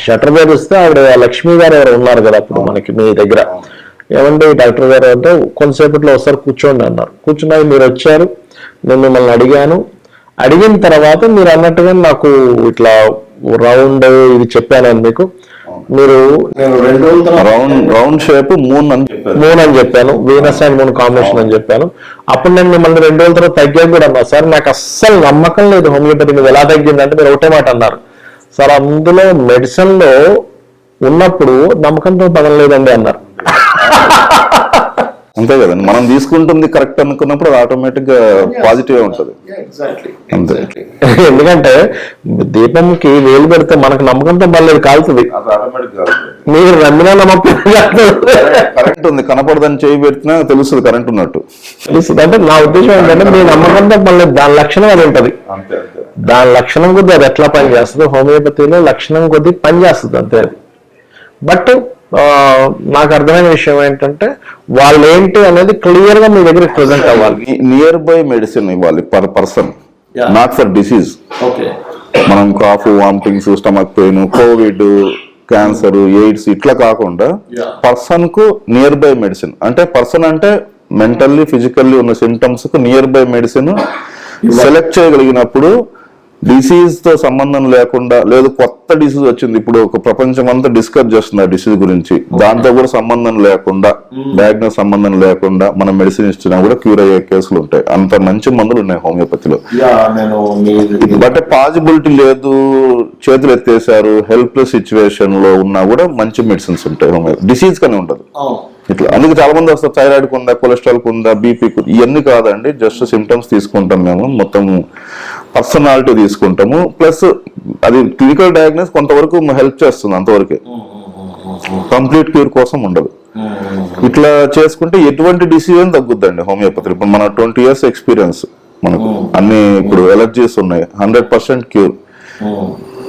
షటర్ తెరిస్తే ఆవిడ లక్ష్మి గారు ఎవరు ఉన్నారు కదా అప్పుడు మనకి మీ దగ్గర, ఏమంటే డాక్టర్ గారు అంటే కొంతసేపట్లో ఒకసారి కూర్చోండి అన్నారు. కూర్చున్నాయి, మీరు వచ్చారు, నేను మిమ్మల్ని అడిగిన తర్వాత మీరు అన్నట్టుగా నాకు ఇట్లా రౌండ్ ఇది చెప్పాను మీకు. మీరు నేను 2 రోజుల రౌండ్ షేప్ మూన్ అని చెప్పాను, వీనస్ అండ్ మూన్ కాంబినేషన్ అని చెప్పాను. అప్పుడు నేను మిమ్మల్ని 2 రోజుల తర్వాత తగ్గాను కూడా అన్నా. సార్ నాకు అస్సలు నమ్మకం లేదు హోమియోపతి మీద, ఎలా తగ్గిందంటే మీరు ఒకటే మాట అన్నారు, సార్ అందులో మెడిసిన్ లో ఉన్నప్పుడు నమ్మకంతో పదలేదండి అన్నారు. అంతే కదండి, మనం తీసుకుంటుంది కరెక్ట్ అనుకున్నప్పుడు ఆటోమేటిక్ గా పాజిటివ్ ఉంటుంది. అంతే, ఎందుకంటే దీపంకి వేలు పెడితే మనకు నమ్మకంతో పర్లేదు, కాలుతుంది. మీరు నమ్మినా నమ్మకం కరెంట్ ఉంది, కనపడదని చేయి పెట్టినా తెలుస్తుంది కరెంట్ ఉన్నట్టు తెలుస్తుంది. అంటే నా ఉద్దేశం ఏంటంటే మీ నమ్మకంతో పర్లేదు, దాని లక్షణం అది ఉంటుంది. దాని లక్షణం కొద్దీ అది ఎట్లా పనిచేస్తుంది, హోమియోపతిలో లక్షణం కొద్దీ పనిచేస్తుంది అంతే అది. బట్ నాకు అర్థమైన విషయం ఏంటంటే వాళ్ళు ఏంటి అనేది క్లియర్ గా మీ దగ్గర ప్రెజెంట్ అవ్వాలి. నియర్ బై మెడిసిన్ ఇవ్వాలి per person, not for disease. మనం cough, vomitings, stomach pain, covid, cancer, AIDS ఇట్లా కాకుండా పర్సన్ కు నియర్ బై మెడిసిన్. అంటే పర్సన్ అంటే మెంటల్లీ ఫిజికల్లీ ఉన్న సింటమ్స్ కు నియర్ బై మెడిసిన్ సెలెక్ట్ చేయగలిగినప్పుడు డిసీజ్ తో సంబంధం లేకుండా లేదు కొత్త డిసీజ్ వచ్చింది ఇప్పుడు ఒక ప్రపంచం అంతా డిస్కస్ చేస్తుంది ఆ డిసీజ్ గురించి, దాంతో కూడా సంబంధం లేకుండా డయాగ్నోస్ సంబంధం లేకుండా మనం మెడిసిన్ ఇచ్చినా కూడా క్యూర్ అయ్యే కేసులు ఉంటాయి. అంత మంచి మందులు ఉన్నాయి హోమియోపతిలో. బట్ పాజిబిలిటీ లేదు, చేతులు ఎత్తేసారు, హెల్ప్లెస్ సిచ్యువేషన్ లో ఉన్నా కూడా మంచి మెడిసిన్స్ ఉంటాయి హోమియో. డిసీజ్ కానీ ఉండదు ఇట్లా. అందుకే చాలా మంది వస్తారు థైరాయిడ్ ఉందా, కొలెస్ట్రాల్ ఉందా, బీపీ, ఇవన్నీ కాదండి, జస్ట్ సిమ్టమ్స్ తీసుకుంటాం మేము, మొత్తం పర్సనాలిటీ తీసుకుంటాము, ప్లస్ అది క్లినికల్ డయాగ్నోస్ కొంతవరకు హెల్ప్ చేస్తుంది, అంతవరకే, కంప్లీట్ క్యూర్ కోసం ఉండదు. ఇట్లా చేసుకుంటే ఎటువంటి డిసీజ్ తగ్గుద్దండి హోమియోపతి. ఇప్పుడు మన 20 years ఎక్స్పీరియన్స్ మనకు, అన్ని ఇప్పుడు ఎలర్జీస్ ఉన్నాయి, 100% క్యూర్.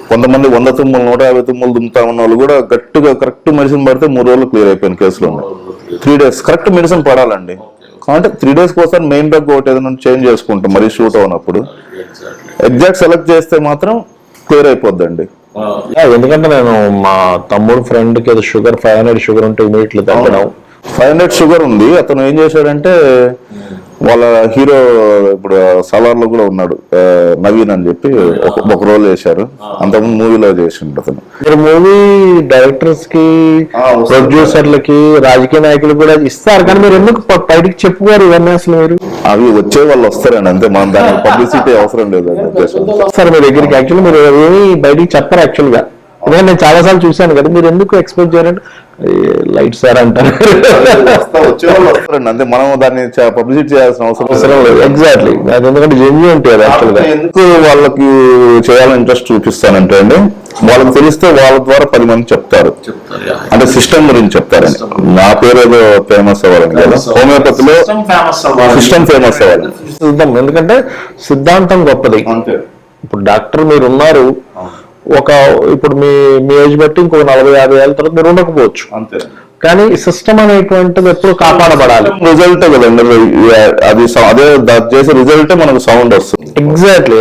కొంతమంది 100 తుమ్ములు 150 తుమ్ములు దుమ్ముతా ఉన్న వాళ్ళు కూడా గట్టిగా కరెక్ట్ మెడిసిన్ పడితే 3 రోజులు క్లియర్ అయిపోయిన కేసులు ఉన్నాయి. 3 days కరెక్ట్ మెడిసిన్ పడాలండి. కాబట్టి 3 days కోసం మెయిన్ డ్రగ్ ఒకటి ఏదైనా చేంజ్ చేసుకుంటాం మరీ షూట్ అవునప్పుడు, ఎగ్జాక్ట్ సెలెక్ట్ చేస్తే మాత్రం క్లియర్ అయిపోద్దండి. ఎందుకంటే నేను మా తమ్ముడు ఫ్రెండ్ కి షుగర్ 500 షుగర్ ఉంటే ఇమీడియట్లీ తగ్గడం. 500 షుగర్ ఉంది. అతను ఏం చేశాడంటే వాళ్ళ హీరో ఇప్పుడు సలార్ లో కూడా ఉన్నాడు నవీన్ అని చెప్పి ఒక రోల్ చేశారు, అంతకుముందు మూవీలో చేసిండు అతను. మీరు మూవీ డైరెక్టర్స్ కి, ప్రొడ్యూసర్లకి, రాజకీయ నాయకులు కూడా ఇస్తారు, కానీ మీరు ఎందుకు బయటికి చెప్పుకోరు ఇవన్నీ అసలు? మీరు అవి వచ్చే వాళ్ళు వస్తారండి అంతే, మనం దానికి పబ్లిసిటీ అవసరం లేదు అని ఉద్దేశం. సార్ మీ దగ్గరికి యాక్చువల్లీ మీరు ఏమి బయటికి చెప్పరు యాక్చువల్ గా. నేను చాలా సార్లు చూశాను కదా, మీరు ఎందుకు ఎక్స్పెక్ట్ చేయాలంటే లైట్ సార్ అంటారు, వచ్చే వాళ్ళు వస్తారండి అంతే, మనం దాన్ని పబ్లిసిటీ చేయాల్సిన అవసరం లేదు. ఎగ్జాక్ట్లీ, అది ఎందుకంటే జెన్యూన్ ఉంటుంది యాక్చువల్ గా. ఎందుకు వాళ్ళకి చేయాలని ఇంట్రెస్ట్ చూపిస్తానంటే అండి, వాళ్ళకి తెలిస్తే వాళ్ళ ద్వారా 10 మంది చెప్తారు, అంటే సిస్టమ్ గురించి చెప్తారండి. నా పేరు ఏదో ఫేమస్ అవ్వాలని కదా, హోమియోపతిలో సిస్టమ్ ఫేమస్ అవ్వాలి. ఎందుకంటే సిద్ధాంతం గొప్పది. ఇప్పుడు డాక్టర్ మీరు ఉన్నారు, ఇప్పుడు మీ ఏజ్ బట్టి ఇంకొక 40-50 ఏళ్ళ తర్వాత మీరు ఉండకపోవచ్చు, కానీ సిస్టమ్ అనేటువంటిది ఎప్పుడు కాపాడబడాలి. రిజల్ట్ కదండి అది, అదే చేసే రిజల్ట్ మనకు సౌండ్ వస్తుంది. ఎగ్జాక్ట్లీ.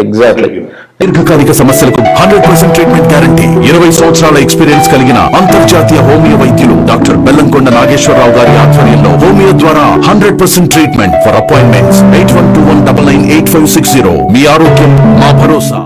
దీర్ఘకాలిక సమస్యలకు 100% ట్రీట్మెంట్ గ్యారంటీ. 20 సంవత్సరాల ఎక్స్పీరియన్స్ కలిగిన అంతర్జాతీయ హోమియో వైద్యులు డాక్టర్ బెల్లంకొండ నాగేశ్వరరావు గారి ఆధ్వర్యంలో హోమియో ద్వారా 100% ట్రీట్మెంట్. For appointments 8121998560. మీ ఆరోగ్యం మా భరోసా.